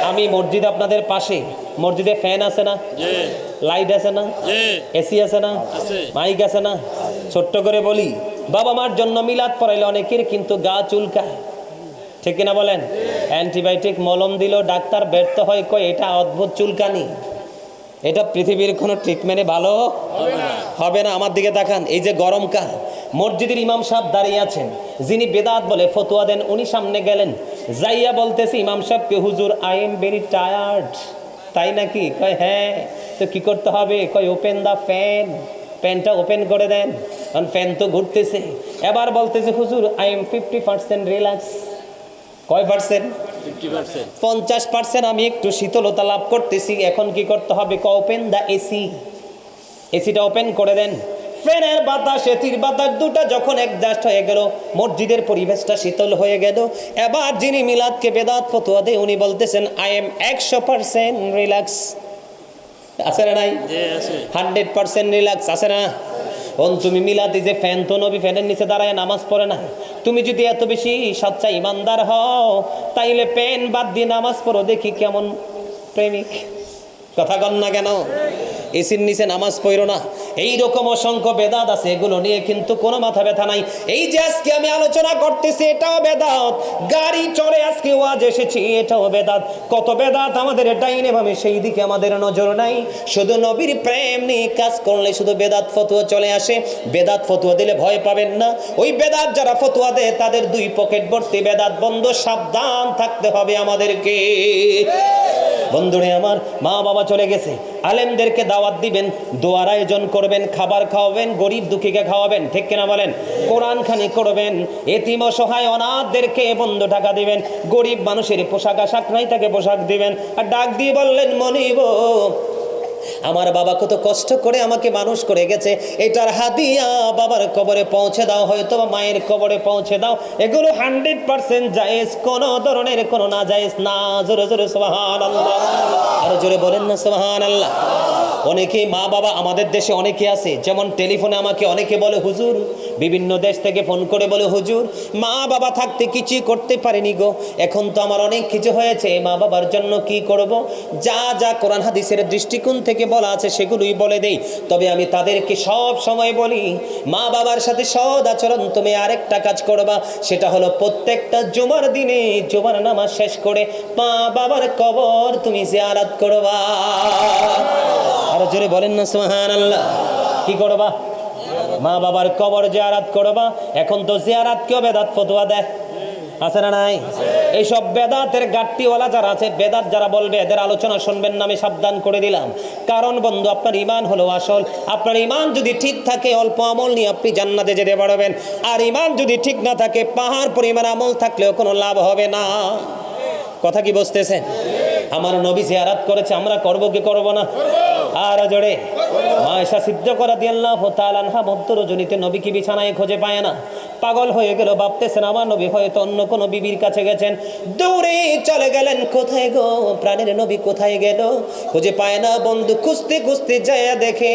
আমি মসজিদ আপনাদের পাশে, মসজিদে ফ্যান আছে না, লাইট আছে না, এসি আছে না, মাইক আছে না? ছোট্ট করে বলি, বাবা মার জন্য মিলাদ পড়াইলে অনেকের কিন্তু গা চুলকায়, ঠিক কিনা বলেন? অ্যান্টিবায়োটিক মলম দিল, ডাক্তার ব্যর্থ হয়, কয় এটা অদ্ভুত চুলকানি, এটা পৃথিবীর কোনো ট্রিটমেন্টে ভালো হবে না। আমার দিকে তাকান, এই যে গরমকাল, মসজিদের ইমাম সাহেব দাঁড়িয়ে আছেন, যিনি বেদাত বলে ফতোয়া দেন, উনি সামনে গেলেন, যাইয়া বলতেছে ইমাম সাহেবকে, হুজুর আই এম ভেরি টায়ার্ড। তাই নাকি? কয় হ্যাঁ। তো কি করতে হবে? কয় ওপেন দ্য ফ্যান, ফ্যানটা ওপেন করে দেন, কারণ ফ্যান তো ঘুরতেছে। এবার বলতেছে হুজুর আই এম 50% রিল্যাক্স। কয় পার্সেন্ট? 50%। আমি একটু শীতলতা লাভ করতেছি। এখন কি করতে হবে? ওপেন দ্য এসি, এসিটা ওপেন করে দেন। ফ্যানের বাতাস এসির বাতাস দুটা যখন অ্যাডজাস্ট হয়ে গেল, মসজিদের পরিবেশটা শীতল হয়ে গেল। এবার যিনি মিলাদকে বেদাত ফতোয়া দেয়, উনি বলতেছেন আই এম 100% রিল্যাক্স। আছে না নাই? 100% রিল্যাক্স আছে না? তুমি মিলাতে যে ফ্যান, তো নবী ফ্যানের নিচে দাঁড়ায় নামাজ পড়ে না। তুমি যদি এত বেশি সচ্চা ইমানদার হও, তাইলে ফ্যান বাদ দিয়ে নামাজ পড়ো, দেখি কেমন প্রেমিক। কথা কন না কেন? এসির নিচে নামাজ পড়ো না। এইরকম অসংখ্য বেদাত আছে, এগুলো নিয়ে কিন্তু কোনো মাথা ব্যথা নাই। এই যে আজকে আমি আলোচনা করতেছি, এটাও বেদাত। গাড়ি চড়ে আজকে ওয়াজ এসেছি, এটাও বেদাত। কত বেদাত আমাদের ডাইনে ভাবে, সেই দিকে আমাদের নজর নাই। শুধু নবীর প্রেম নিয়ে কাজ করলে শুধু বেদাত ফতোয়া চলে আসে। বেদাত ফতোয়া দিলে ভয় পাবেন না। ওই বেদাত যারা ফতোয়া দেয়, তাদের দুই পকেট ভর্তি বেদাত। বন্ধ, সাবধান থাকতে হবে আমাদেরকে। বন্ধুরে আমার, মা বাবা চলে গেছে, আলেমদেরকে দাওয়াত দিবেন, দোয়ার আয়োজন করবেন, খাবার খাওয়াবেন, গরিব দুঃখীকে খাওয়াবেন, ঠিক কিনা বলেন? কোরআন খানি করবেন, এতিম অসহায় অনাথদেরকে বন্ধু টাকা দিবেন, গরিব মানুষের পোশাক আশাক নাই তাকে পোশাক দিবেন। আর ডাক দিয়ে বললেন, মনিব আমার বাবা কত কষ্ট করে আমাকে মানুষ করে গেছে, এটার হাদিয়া বাবার কবরে পৌঁছে দাও, হয়তো মায়ের কবরে পৌঁছে দাও। এগুলো 100% জায়েজ, কোনো ধরনের কোনো না জায়েজ না। জোরে জোরে সুবহানাল্লাহ, আরো জোরে বলেন না সুবহানাল্লাহ। অনেকে মা বাবা আমাদের দেশে অনেকে আছে, যেমন টেলিফোনে আমাকে অনেকে বলে হুজুর, বিভিন্ন দেশ থেকে ফোন করে বলে হুজুর মা বাবা থাকতে কিছুই করতে পারিনি গো, এখন তো আমার অনেক কিছু হয়েছে, মা বাবার জন্য কি করব? যা যা কোরআন হাদিসের দৃষ্টিকোণ থেকে বলা আছে সেগুলোই বলে দেই। তবে আমি তাদেরকে সব সময় বলি, মা বাবার সাথে সৎ আচরণ। তুমি আরেকটা কাজ করবা, সেটা হলো প্রত্যেকটা জুমার দিনে জুমার নামাজ শেষ করে মা বাবার কবর তুমি জিয়ারত করবা। আর জোরে বলেন না সুবহানাল্লাহ। কি করবা? মা বাবার কবর জিয়ারত করবা। এখন তো জিয়ারত কেউ বেদাত ফতোয়া দেয়, আছে না নাই? এইসব বেদাতের গাট্টিওয়ালা যারা আছে, বেদাত যারা বলবে, এদের আলোচনা শুনবেন না, আমি সাবধান করে দিলাম। কারণ বন্ধু, আপনার ইমান হলো আসল। আপনার ইমান যদি ঠিক থাকে, অল্প আমল নিয়ে আপনি জান্নাতে যেতে পারবেন। আর ইমান যদি ঠিক না থাকে, পাহাড় পরিমাণ আমল থাকলেও কোনো লাভ হবে না। কথা কি বুঝতেছেন? আমার নবী জিয়ারত করেছে, আমরা করব কি করব না? আর জোরে মায়েশা সিদ্দিকা রাদিয়াল্লাহু তাআলা আনহা মধ্য রজনীতে নবীকে বিছানায় খুঁজে পায় না, পাগল হয়ে গেল, ভাবতেছেন আমার নবী হয়তো অন্য কোনো বিবির কাছে গেছেন। দৌড়ে চলে গেলেন, কোথায় গো প্রাণের নবী কোথায় গেল? খুঁজে পায় না। বন্ধু খুঁজতে খুঁজতে যায় দেখে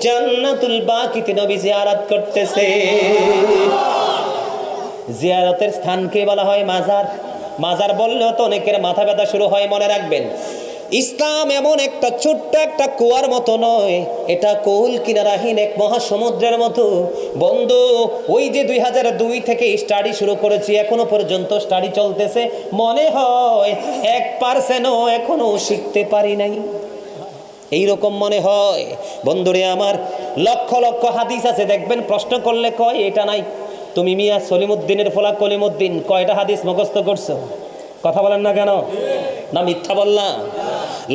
জান্নাতুল বাকিতে নবী জিয়ারত করতেছে। জিয়ারতের স্থানকে বলা হয় মাজার। মাজার বললেও তো অনেকের মাথা ব্যথা শুরু হয়। মনে রাখবেন, ইসলাম এমন একটা ছোট্ট একটা কুয়ার মতো নয়, এটা কোল কিনারাহীন এক মহাসমুদ্রের মতো। বন্ধু, ওই যে 2002 থেকে স্টাডি শুরু করেছি, এখনো পর্যন্ত স্টাডি চলতেছে। মনে হয় 1%ও এখনো শিখতে পারি নাই, এইরকম মনে হয়। বন্ধুরে আমার, লক্ষ লক্ষ হাদিস আছে, দেখবেন প্রশ্ন করলে কয় এটা নাই। তুমি মিয়া সলিমুদ্দিনের ফলা কলিমুদ্দিন, কয়টা হাদিস মুখস্থ করছো? কথা বলেন না কেন? না মিথ্যা বললাম?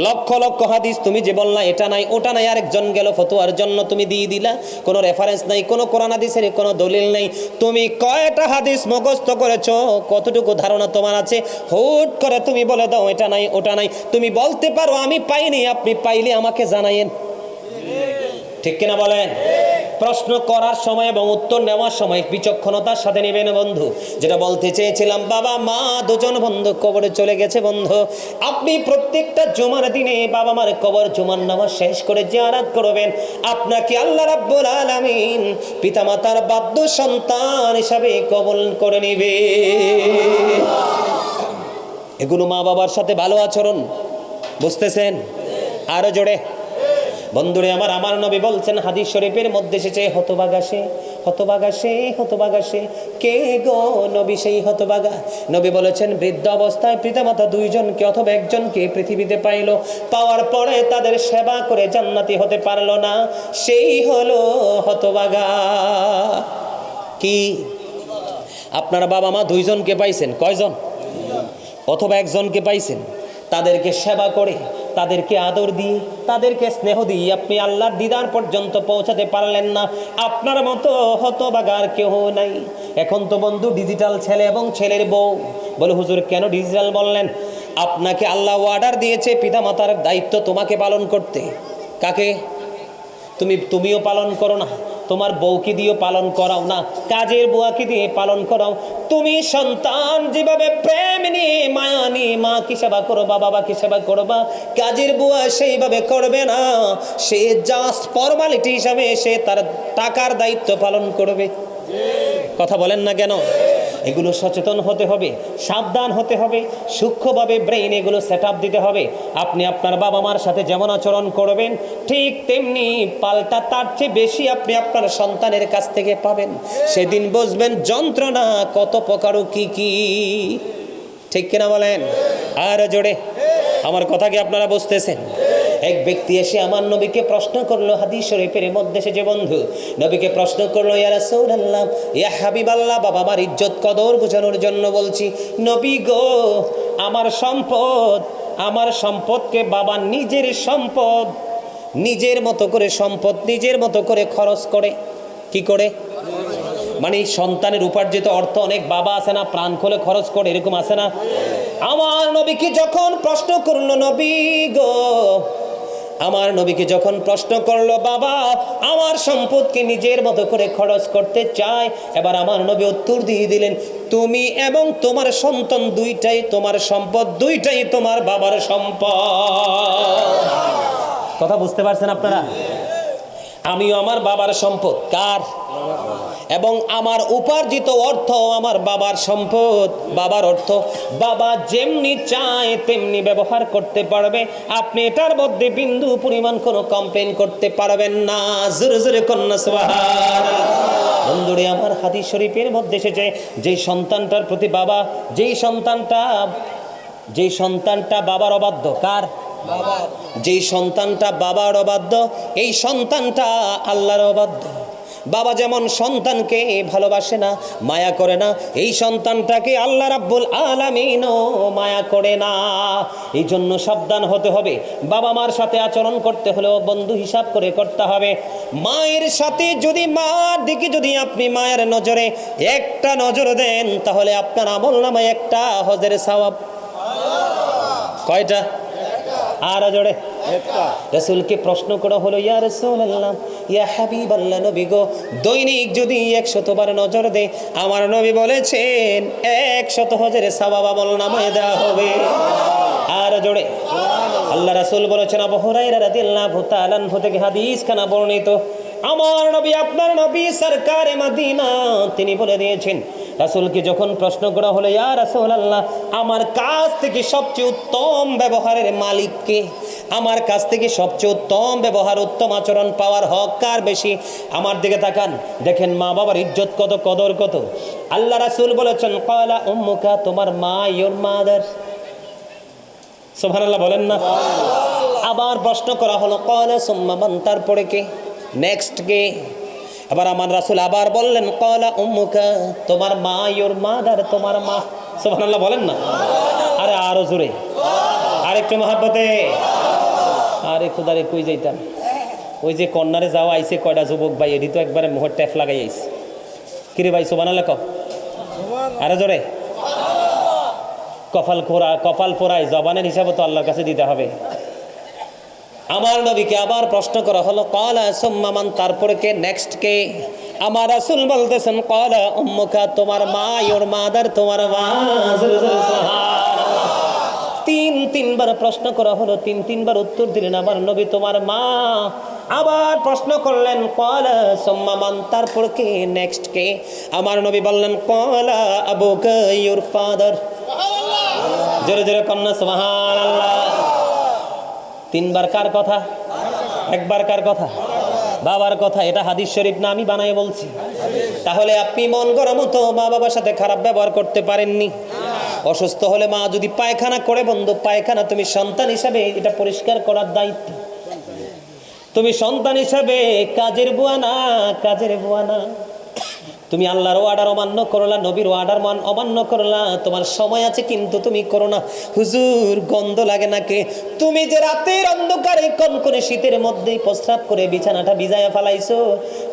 লক্ষ লক্ষ হাদিস তুমি যে বললা এটা নাই ওটা নাই, আরেকজন গেল ফতোয়ার জন্য তুমি দিয়ে দিলা, কোনো রেফারেন্স নাই, কোনো কোরআন হাদিসের কোনো দলিল নেই। তুমি কয়টা হাদিস মুখস্থ করেছো, কতটুকু ধারণা তোমার আছে, হুট করে তুমি বলে দাও এটা নাই ওটা নাই। তুমি বলতে পারো আমি পাইনি, আপনি পাইলে আমাকে জানাইয়েন, ঠিক কিনা বলেন? প্রশ্ন করার সময় এবং উত্তর নেওয়ার সময় বিচক্ষণতার সাথে নেবেন বন্ধু। যেটা বলতে চেয়েছিলাম, বাবা মা দুজন বন্ধু কবরে চলে গেছে বন্ধু, আপনি প্রত্যেকটা জুমার দিনে বাবা মার কবর জুমার নামাজ শেষ করে জিয়ারত করবেন। আপনাকে আল্লাহ রাব্বুল আলামিন পিতামাতার বাধ্য সন্তান হিসাবে কবুল করে নেবে। এগুলো মা বাবার সাথে ভালো আচরণ, বুঝতেছেন? আরো জোরে বন্ধুরে আমার, আমার নবী বলছেন হাদিস শরীফের মধ্যে এসেছে, হতভাগা সে, হতভাগা সে, হতভাগা সে। কে গো? নবী সেই হতভাগা। নবী বলেছেন বৃদ্ধ অবস্থায় পিতামাতা দুইজনকে অথবা একজনকে পৃথিবীতে পাইল, পাওয়ার পরে তাদের সেবা করে জান্নাতি হতে পারলো না, সেই হলো হতভাগা। কি আপনার বাবা মা দুইজনকে পাইছেন? কয়জন? অথবা একজনকে পাইছেন, তাদেরকে সেবা করে, তাদেরকে আদর দিয়ে, তাদেরকে স্নেহ দিয়ে আপনি আল্লাহর দিদার পর্যন্ত পৌঁছাতে পারলেন না, আপনার মতো হতভাগার কেউ নাই। এখন তো বন্ধু ডিজিটাল ছেলে এবং ছেলের বউ বলে, হুজুর কেন ডিজিটাল বললেন? আপনাকে আল্লাহ অর্ডার দিয়েছে পিতামাতার দায়িত্ব তোমাকে পালন করতে। কাকে? তুমিও পালন করো না, তোমার বউকে দিয়েও পালন করাও না, কাজের বুয়াকে দিয়ে পালন করাও। তুমি সন্তান যেভাবে প্রেম নিয়ে মায়া নিয়ে মাকে সেবা করবা, বাবাকে সেবা করবা, কাজের বুয়া সেইভাবে করবে না, সে জাস্ট ফর্মালিটি হিসাবে সে তার টাকার দায়িত্ব পালন করবে। কথা বলেন না কেন? এগুলো সচেতন হতে হবে, সাবধান হতে হবে, সূক্ষ্মভাবে ব্রেইন এগুলো সেট আপ দিতে হবে। আপনি আপনার বাবা মার সাথে যেমন আচরণ করবেন, ঠিক তেমনি পাল্টা তার চেয়ে বেশি আপনি আপনার সন্তানের কাছ থেকে পাবেন। সেদিন বুঝবেন যন্ত্রণা কত প্রকার, কি কি, ঠিক কিনা বলেন? আর জোরে আমার কথা কি আপনারা বুঝতেছেন? এক ব্যক্তি এসে আমার নবীকে প্রশ্ন করলো, হাদিস শরীফের মধ্যে সে যে বন্ধু নবীকে প্রশ্ন করলো, ইয়া রাসূলুল্লাহ, ইয়া হাবিবাল্লাহ, বাবা মার ইজ্জত কদর বোঝানোর জন্য বলছি, নবী গো, আমার সম্পদকে বাবা নিজের সম্পদ, নিজের মতো করে সম্পদ নিজের মতো করে খরচ করে। কি করে? মানে সন্তানের উপার্জিত অর্থ অনেক বাবা আছে না, প্রাণ খুলে খরচ করে, এরকম আছে না? আমার নবীকে যখন প্রশ্ন করলো, নবী গো, আমার নবীকে যখন প্রশ্ন করলো, বাবা আমার সম্পদকে নিজের মতো করে খরচ করতে চায়, এবার আমার নবী উত্তর দিয়ে দিলেন, তুমি এবং তোমার সন্তান দুইটাই তোমার সম্পদ, দুইটাই তোমার বাবার সম্পদ। কথা বুঝতে পারছেন আপনারা? আমিও আমার বাবার সম্পদ। কার? এবং আমার উপার্জিত অর্থ আমার বাবার সম্পদ, বাবার অর্থ। বাবা যেমনি চায় তেমনি ব্যবহার করতে পারবে, আপনি এটার মধ্যে বিন্দু পরিমাণ কোনো কমপ্লেন করতে পারবেন না। জোরে জোরে কন্যা সুবহানাল্লাহ। বন্ধুরে আমার, হাদিস শরীফের মধ্যে এসেছে, যেই সন্তানটার প্রতি বাবা, যেই সন্তানটা বাবার অবাধ্য। কার? যেই সন্তানটা বাবার অবাধ্য, এই সন্তানটা আল্লাহর অবাধ্য। বাবা যেমন সন্তানকে ভালোবাসে না, মায়া করে না, এই সন্তানটাকে আল্লাহ রাব্বুল আলামিনও মায়া করে না। এই জন্য সাবধান হতে হবে। বাবা মার সাথে আচরণ করতে হলেও বন্ধু হিসাব করে করতে হবে। মায়ের সাথে যদি, মার দিকে যদি আপনি মায়ের নজরে একটা নজর দেন, তাহলে আপনার আমলনামায় একটা হজের সওয়াব। কয়টা? আর জোরে রাসূলকে প্রশ্ন করা হলো, ইয়া রাসূলুল্লাহ, ইয়া হাবিবাল্লাহ, নবী গো, দৈনিক যদি 100 বার নজর দেয়, আমার নবী বলেছেন 100 হজের সওয়াব আমলনামায় দেওয়া হবে। আর জোরে আল্লাহ রাসূল বলেছেন, আবু হুরায়রা রাদিয়াল্লাহু তাআলা আনহু থেকে হাদিস খানা বর্ণিত, আমার নবী, আপনার নবী সরকারে মদিনা, তিনি বলে দিয়েছেন, রাসূলকে যখন প্রশ্ন করা হলো, ইয়া রাসূলুল্লাহ, আমার কাছ থেকে সবচেয়ে উত্তম ব্যবহারের মালিক কে? আমার কাছ থেকে সবচেয়ে উত্তম ব্যবহার, উত্তম আচরণ পাওয়ার হক কার বেশি? আমার দিকে তাকান, দেখেন মা বাবার ইজ্জত কত, কদর কত। আল্লাহ রাসূল বলেছেন, ক্বালা উম্মুকা, তোমার মা, ইওর মাদার। সুবহানাল্লাহ বলেন না? আবার প্রশ্ন করা হলো, ক্বালা সুম্মা মান, তারপরে কে? নেক্সট কে? আবার আমার রাসূল আবার বললেন, ক্বালা উম্মুকা, তোমার মা, ইওর মাদার, তোমার মা। সুবহানাল্লাহ বলেন না? আরে আরো জোরে, আরেকটু মহব্বতে। আরে খোদারে কই যাইতাম, ওই যে কর্নারে যাওয়া আইছে কয়টা যুবক ভাই, এটি তো একবারে মোহর ট্যাপ লাগাই আইছে। কিরে ভাই সোবানাল্লা কও, আরে জোরে। কপাল পোড়ায় জবানের হিসাবে তো আল্লাহর কাছে দিতে হবে। আমার নবীকে আবার প্রশ্ন করা হলো, ক্বালা সুম্মা মান, তারপরে কে, নেক্সট কে? আমার রাসূল বলতেছেন, ক্বালা উম্মুকা, তোমার মা, ইওর মাদার, তোমার মা। তিনবার প্রশ্ন করা হলো, তিনবার উত্তর দিলেন আমার নবী, তোমার মা। আবার প্রশ্ন করলেন, ক্বালা সুম্মা মান, তারপর কে, নেক্সট কে? আমার নবী বললেন, ক্বালা আবুকা, ইওর ফাদার। জোরে জোরে কন্যা সুবহানাল্লাহ। তিনবার কার কথা? একবার কার কথা? বাবার কথা। এটা হাদিস শরীফ না, আমি বানায় বলছি। তাহলে আপনি মন গড়া মতো মা বাবার সাথে খারাপ ব্যবহার করতে পারেননি। অসুস্থ হলে মা যদি পায়খানা করে, বন্ধু পায়খানা তুমি সন্তান হিসাবে এটা পরিষ্কার করার দায়িত্ব। তুমি সন্তান হিসাবে কাজের বুয়া না, কাজের বুয়া না। তুমি আল্লাহর অর্ডার অমান্য করলা, নবীর অর্ডার অমান্য করলা, তোমার সময় আছে কিন্তু তুমি করো না। হুজুর গন্ধ লাগে নাকে? তুমি যে রাতের অন্ধকারে কনকনে শীতের মধ্যেই প্রস্রাব করে বিছানাটা ভিজায়া ফেলাইছো,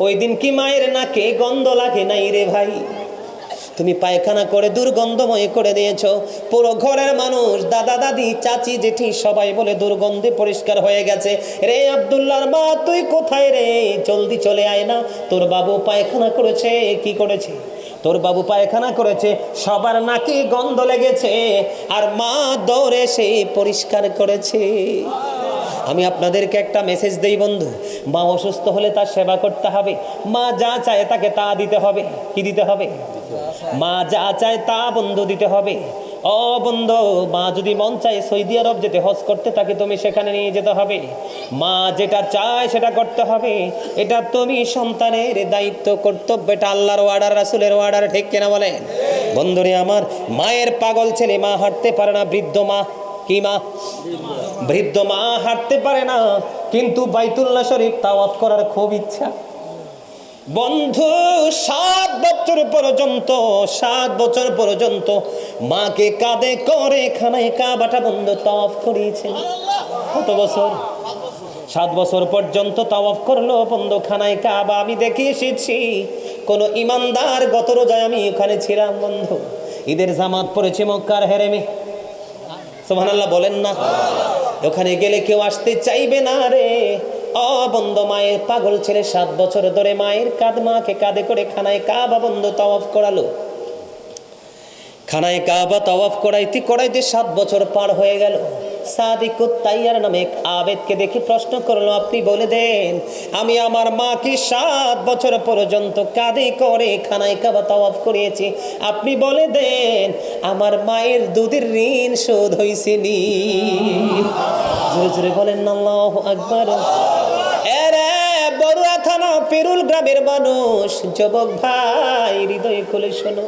ওই দিন কি মায়ের নাকে গন্ধ লাগে নাই রে ভাই? তুমি পায়খানা করে দুর্গন্ধময় করে দিয়েছো, পুরো ঘরের মানুষ, দাদা দাদি, চাচি জেঠি সবাই বলে দুর্গন্ধে পরিষ্কার হয়ে গেছে। রে আব্দুল্লাহর মা, তুই কোথায় রে? জলদি চলে আয় না, তোর বাবু পায়খানা করেছে। কি করেছে? তোর বাবু পায়খানা করেছে, সবার নাকি গন্ধ লেগেছে, আর মা দৌড়ে সে পরিষ্কার করেছে। আমি আপনাদেরকে একটা মেসেজ দেই বন্ধু, মা অসুস্থ হলে তার সেবা করতে হবে। মা যা চায় তাকে তা দিতে হবে। কি দিতে হবে? মা যা চায় তা বন্ধু দিতে হবে। ও বন্ধু, মা যদি মন চায় সৌদি আরব যেতে, হজ করতে, তাকে তুমি সেখানে নিয়ে যেতে হবে। মা যেটা চায় সেটা করতে হবে। এটা তুমি সন্তানের দায়িত্ব, কর্তব্য। এটা আল্লাহর অর্ডার, রাসূলের অর্ডার। ঠিক কিনা বলেন বন্ধুরে আমার? মায়ের পাগল ছেলে, মা হাঁটতে পারে না, বৃদ্ধ মা। কি মা? বৃদ্ধ মা হাঁটতে পারে না, কিন্তু বাইতুল্লাহ শরীফ তাওয়াফ করার খুব ইচ্ছা। বন্ধু 7 বছর পর্যন্ত মাকে কাঁধে করে খানায় কাবাটা বন্ধু তাওয়াফ করিয়েছেন। কত বছর? 7 বছর পর্যন্ত তাওয়াফ করলো বন্ধু খানায় কাবা। আমি দেখে এসেছি কোন ইমানদার, গত রোজায় আমি ওখানে ছিলাম বন্ধু, ঈদের জামাত পড়েছে মক্কার হেরেমে। সুবহানাল্লাহ বলেন না? ওখানে গেলে কেউ আসতে চাইবে না রে। ও বন্ধু, মায়ের পাগল ছেলে 7 বছর ধরে মায়ের মাকে কাঁধে করে খানায় কাবা বন্ধু তাওয়াফ করালো। খানায় কাবা তাওয়াফ করাইতে 7 বছর পার হয়ে গেল। সাদিকুত তাইয়ার নামে এক আবেদকে দেখে প্রশ্ন করলো, আপনি বলে দেন, আমি আমার মাকে 7 বছর পর্যন্ত কাঁধে করে খানায় কাবা তাওয়াফ করিয়েছি, আপনি বলে দেন আমার মায়ের দুধের ঋণ শোধ হয়েছে নি? জোরে জোরে বলেন আল্লাহু আকবার। এরে বড়ুয়া থানা পেরুল গ্রামের মানুষ, যুবক ভাই হৃদয় খুলে শোনো,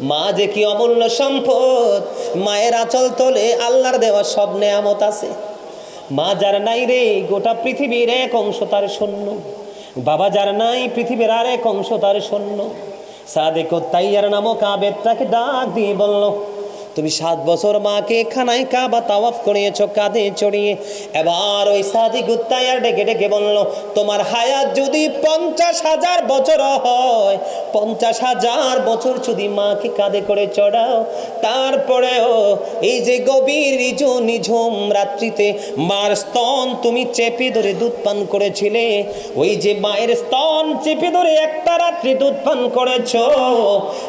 মা যে কি অমূল্য সম্পদ। মায়ের আঁচল তলে আল্লাহর দেওয়া সব নেয়ামত আছে। মা যার নাই রে, গোটা পৃথিবীর এক অংশ তার শূন্য। বাবা যার নাই, পৃথিবীর আর এক অংশ তার শূন্য। সাদিকুত তাইয়ার নামক আবেদটাকে ডাক দিয়ে বলল, তুমি 7 বছর মাকে খানায় কাবা তাওয়াফ করিয়েছো কাঁধে চড়িয়ে। এবার ওই সাদিকুত তাইয়ার ডেকে ডেকে বলল, তোমার হায়াত যদি 50,000 বছর হয়, 50,000 বছর যদি মাকে কাঁধে করে চড়াও, তারপরেও এই যে গভীর নিঝুম রাত্রিতে মার স্তন তুমি চেপে ধরে দুধ পান করেছিলে, ওই যে মায়ের স্তন চেপে ধরে একটা রাত্রি দুধ পান করেছো,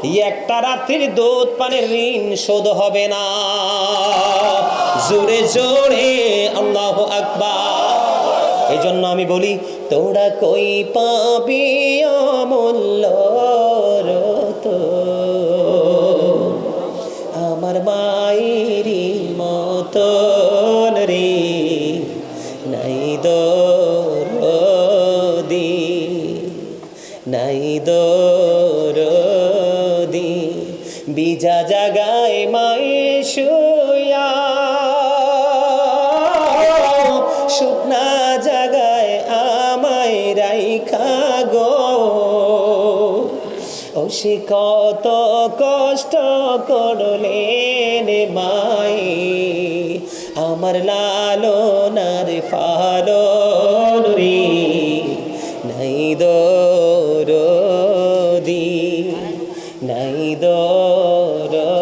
এই একটা রাত্রির দুধ পানের ঋণ শোধ হবে না। জোরে জোরে আল্লাহু আকবার। এই জন্য আমি বলি, তোরা কই পাবি অমূল্য রতন, আমার মায়েরই মতন রে নাই দরদি, নাই দরদি। বিজা জাগায় মায়ে শুয়া, শুকনা জাগায় আমায় রাইখা গো। ও সে কত কষ্ট করলেন মায়ে আমার লালনার ফালন রে নাই দরদি নাই দরদি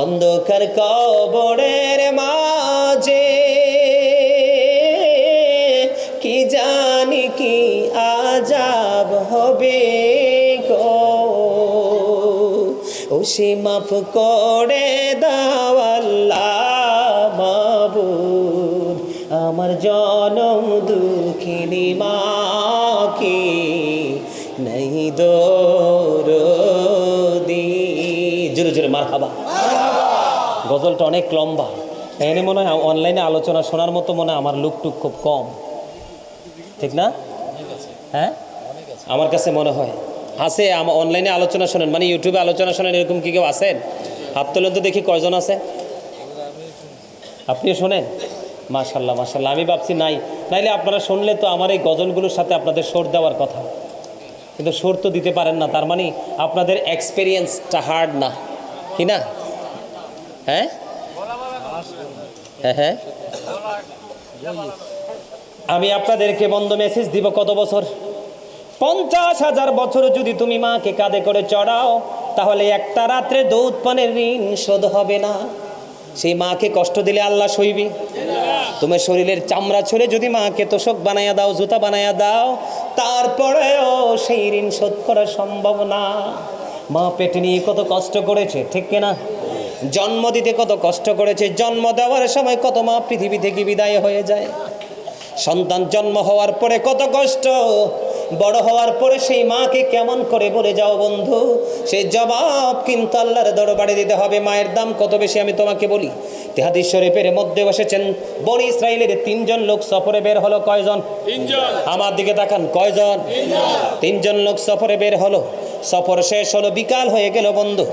অন্ধকার কবরের মাঝে কি জানি কি আজাব হবে গো ও সে মাফ করে দাও আল্লাহ মাবুদ আমার জনম দুঃখিনী মাকে নাই দরদি জোরে জোরে মারহাবা। গজলটা অনেক লম্বা, এখানে মনে হয় অনলাইনে আলোচনা শোনার মতো মনে হয় আমার লুকটুক খুব কম, ঠিক না? হ্যাঁ, আমার কাছে মনে হয় আছে। আমার অনলাইনে আলোচনা শোনেন, মানে ইউটিউবে আলোচনা শোনেন, এরকম কি কেউ আছেন? হাত তোলেন তো দেখি কয়জন আছে। আপনিও শোনেন? মাশাল্লাহ মাশাল্লাহ। আমি ভাবছি নাইলে আপনারা শুনলে তো আমার এই গজলগুলোর সাথে আপনাদের সুর দেওয়ার কথা, কিন্তু সুর তো দিতে পারেন না, তার মানে আপনাদের এক্সপিরিয়েন্সটা হার্ড না, কি না? হ্যাঁ হ্যাঁ হ্যাঁ। আমি আপনাদেরকে বন্ধ মেসেজ দিব, কত বছর? 50,000 বছর যদি তুমি মাকে কাঁধে করে চড়াও, তাহলে একটা রাত্রে দুধ পানের ঋণ শোধ হবে না। সেই মাকে কষ্ট দিলে আল্লাহ সইবে? তোমার শরীরের চামড়া ছুঁড়ে যদি মাকে তোষক বানাইয়া দাও, জুতা বানাইয়া দাও, তারপরেও সেই ঋণ শোধ করা সম্ভব না। মা পেটে নিয়ে কত কষ্ট করেছে, ঠিক কিনা? জন্ম দিতে কত কষ্ট করেছে, জন্ম দেওয়ার সময় কত মা পৃথিবী থেকে বিদায় হয়ে যায়। সন্তান জন্ম হওয়ার পরে কত কষ্ট, বড় হওয়ার পরে সেই মাকে কেমন করে বলে যাও বন্ধু, সেই জবাব কিন্তু আল্লাহর দরবারে দিতে হবে। মায়ের দাম কত বেশি আমি তোমাকে বলি। হাদিস শরীফের মধ্যে বসেছেন, বনি ইসরাইলের 3 জন লোক সফরে বের হলো। কয়জন? 3 জন। আমার দিকে তাকান, কয়জন? 3 জন লোক সফরে বের হলো। সফর শেষ হলো, বিকাল হয়ে গেল বন্ধু।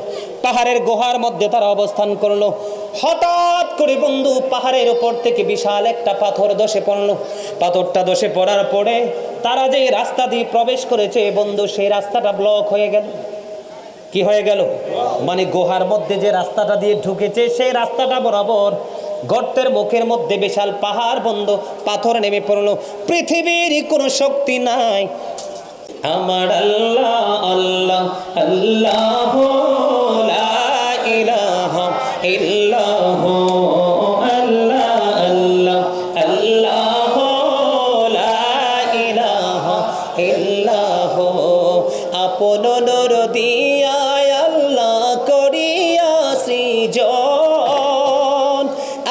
পাহাড়ের গুহার মধ্যে তারা অবস্থান করলো। হঠাৎ করে বন্ধু পাহাড়ের উপর থেকে বিশাল একটা পাথর ধসে পড়লো। পাথরটা ধসে পড়ার পরে তারা যে রাস্তা দিয়ে প্রবেশ করেছে বন্ধু, সেই রাস্তাটা ব্লক হয়ে গেল। কি হয়ে গেল? মানে গুহার মধ্যে যে রাস্তাটা দিয়ে ঢুকেছে সেই রাস্তাটা বরাবর গর্তের মুখের মধ্যে বিশাল পাহাড় বন্ধু, পাথর নেমে পড়লো। পৃথিবীর কোনো শক্তি নাই। আমার আল্লাহ আল্লাহ আল্লাহ লা ইলাহা ইল্লাল্লাহ আল্লাহ আল্লাহ আল্লাহ লা ইলাহা ইল্লাল্লাহ আপন নূর দিয়া আল্লাহ করিয়া সৃজন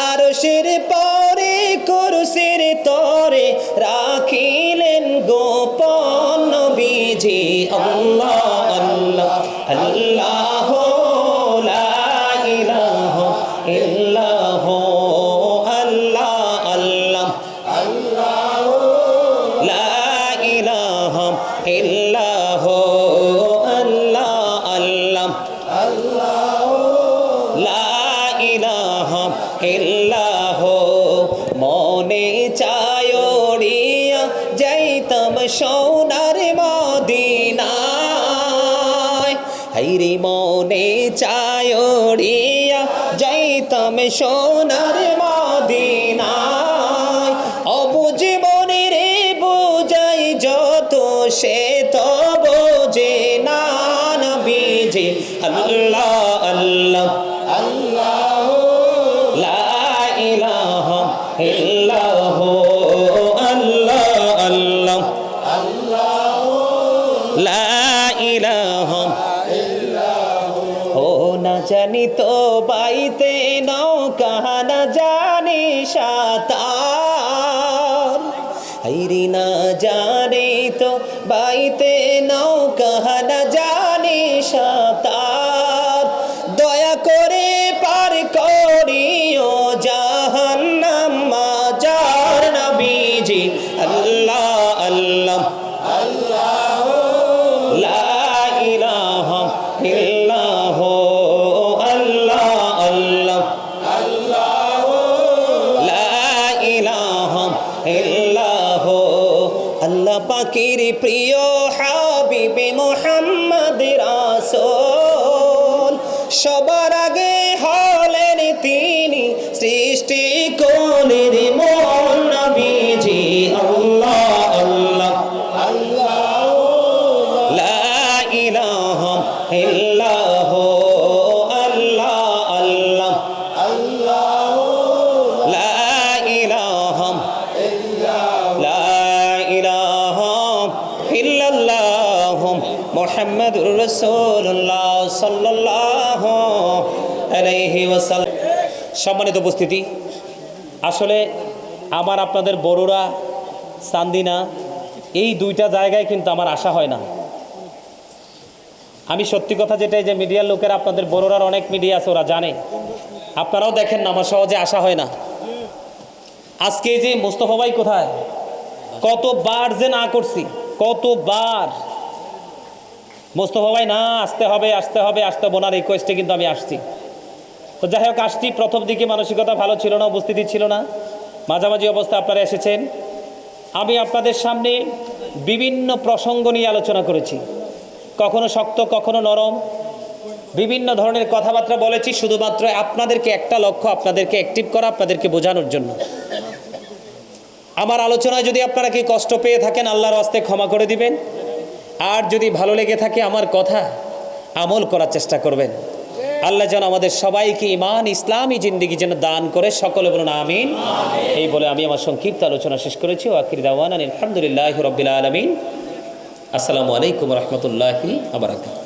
আরশের পরে কুরসির তরে রাখিলেন গোপন নবীজি আল্লাহ আল্লাহ আল্লাহ লা ইলাহা ইল্লাল্লাহ আল্লাহ আল্লাহ আল্লাহ লা ইলাহা ইল্লাল্লাহ আল্লাহ আল্লাহ আল্লাহ লা ইলাহা ইল্লাল্লাহ মনে চায়ড়িয়া যাইতাম সোনার মদিনায়, হাইরে মনে চায়ড়িয়া যাইতাম সোনার মদিনায়। অবুঝ মনে রে বোঝাই যত সে তো বোঝে না নবীজি আল্লাহ আল্লাহ আল্লাহ লা ইলাহা ইল্লাল্লাহ আল্লাহ আল্লাহ আল্লাহ লা ইলাহা ইল্লাল্লাহ। ও না জানি তো বাইতে নৌকা, না জানি সাঁতার, হাইরে না জানি তো বাইতে নৌকা, না জানি সাঁতার। দয়া করে পার করিও জাহান্নাম মাজার নবীজি আল্লাহ আল্লাহ আল্লাহ লা ইলাহা ইল্লাল্লাহ আল্লাহ আল্লাহ আল্লাহ লা ইলাহা ইল্লাল্লাহ। আল্লাহ পাকের প্রিয় হাবিবে রাসূল সবার আগে হলেন তিনি সৃষ্টি কোনের মূল নবীজি আল্লাহ আল্লাহ লা ইলাহা ইল্লাহু আল্লাহ আল্লাহ লা ইলাহা ইল্লাল্লাহ মুহাম্মাদুর রাসূলুল্লাহ সাল্লাল্লাহু আলাইহি ওয়াসাল্লাম। সম্মানিত উপস্থিতি, আসলে আমার আপনাদের বড়রা চান্দিনা এই দুইটা জায়গায় কিন্তু আমার আশা হয় না। আমি সত্যি কথা যেটাই যে মিডিয়ার লোকেরা আপনাদের বড়রার অনেক মিডিয়া আছে, ওরা জানে, আপনারাও দেখেন না, আমার সহজে আসা হয় না। আজকে এই যে মোস্তফা ভাই কোথায়, কতবার যে না করছি, কতবার মোস্তফা ভাই না আসতে হবে আসতে হবে আসতে হবে, ওনার রিকোয়েস্টে কিন্তু আমি আসছি। তো যাই হোক আসছি, প্রথম দিকে মানসিকতা ভালো ছিল না, উপস্থিতি ছিল না, মাঝামাঝি অবস্থা আপনারা এসেছেন। আমি আপনাদের সামনে বিভিন্ন প্রসঙ্গ নিয়ে আলোচনা করেছি, কখনো শক্ত কখনো নরম, বিভিন্ন ধরনের কথাবার্তা বলেছি, শুধুমাত্র আপনাদেরকে একটা লক্ষ্য, আপনাদেরকে অ্যাক্টিভ করা, আপনাদেরকে বোঝানোর জন্য। আমার আলোচনায় যদি আপনারা কি কষ্ট পেয়ে থাকেন, আল্লাহর ওয়াস্তে ক্ষমা করে দিবেন। আর যদি ভালো লেগে থাকে আমার কথা, আমল করার চেষ্টা করবেন। আল্লাহ যেন আমাদের সবাইকে ঈমান ইসলামী জিন্দেগি যেন দান করে, সকলে বলুন আমিন। এই বলে আমি আমার সংক্ষিপ্ত আলোচনা শেষ করেছি। আখির দাওয়ানা আলহামদুলিল্লাহি রাব্বিল আলামিন। আসসালামু আলাইকুম ওয়া রাহমাতুল্লাহি ওয়া বারাকাতুহু।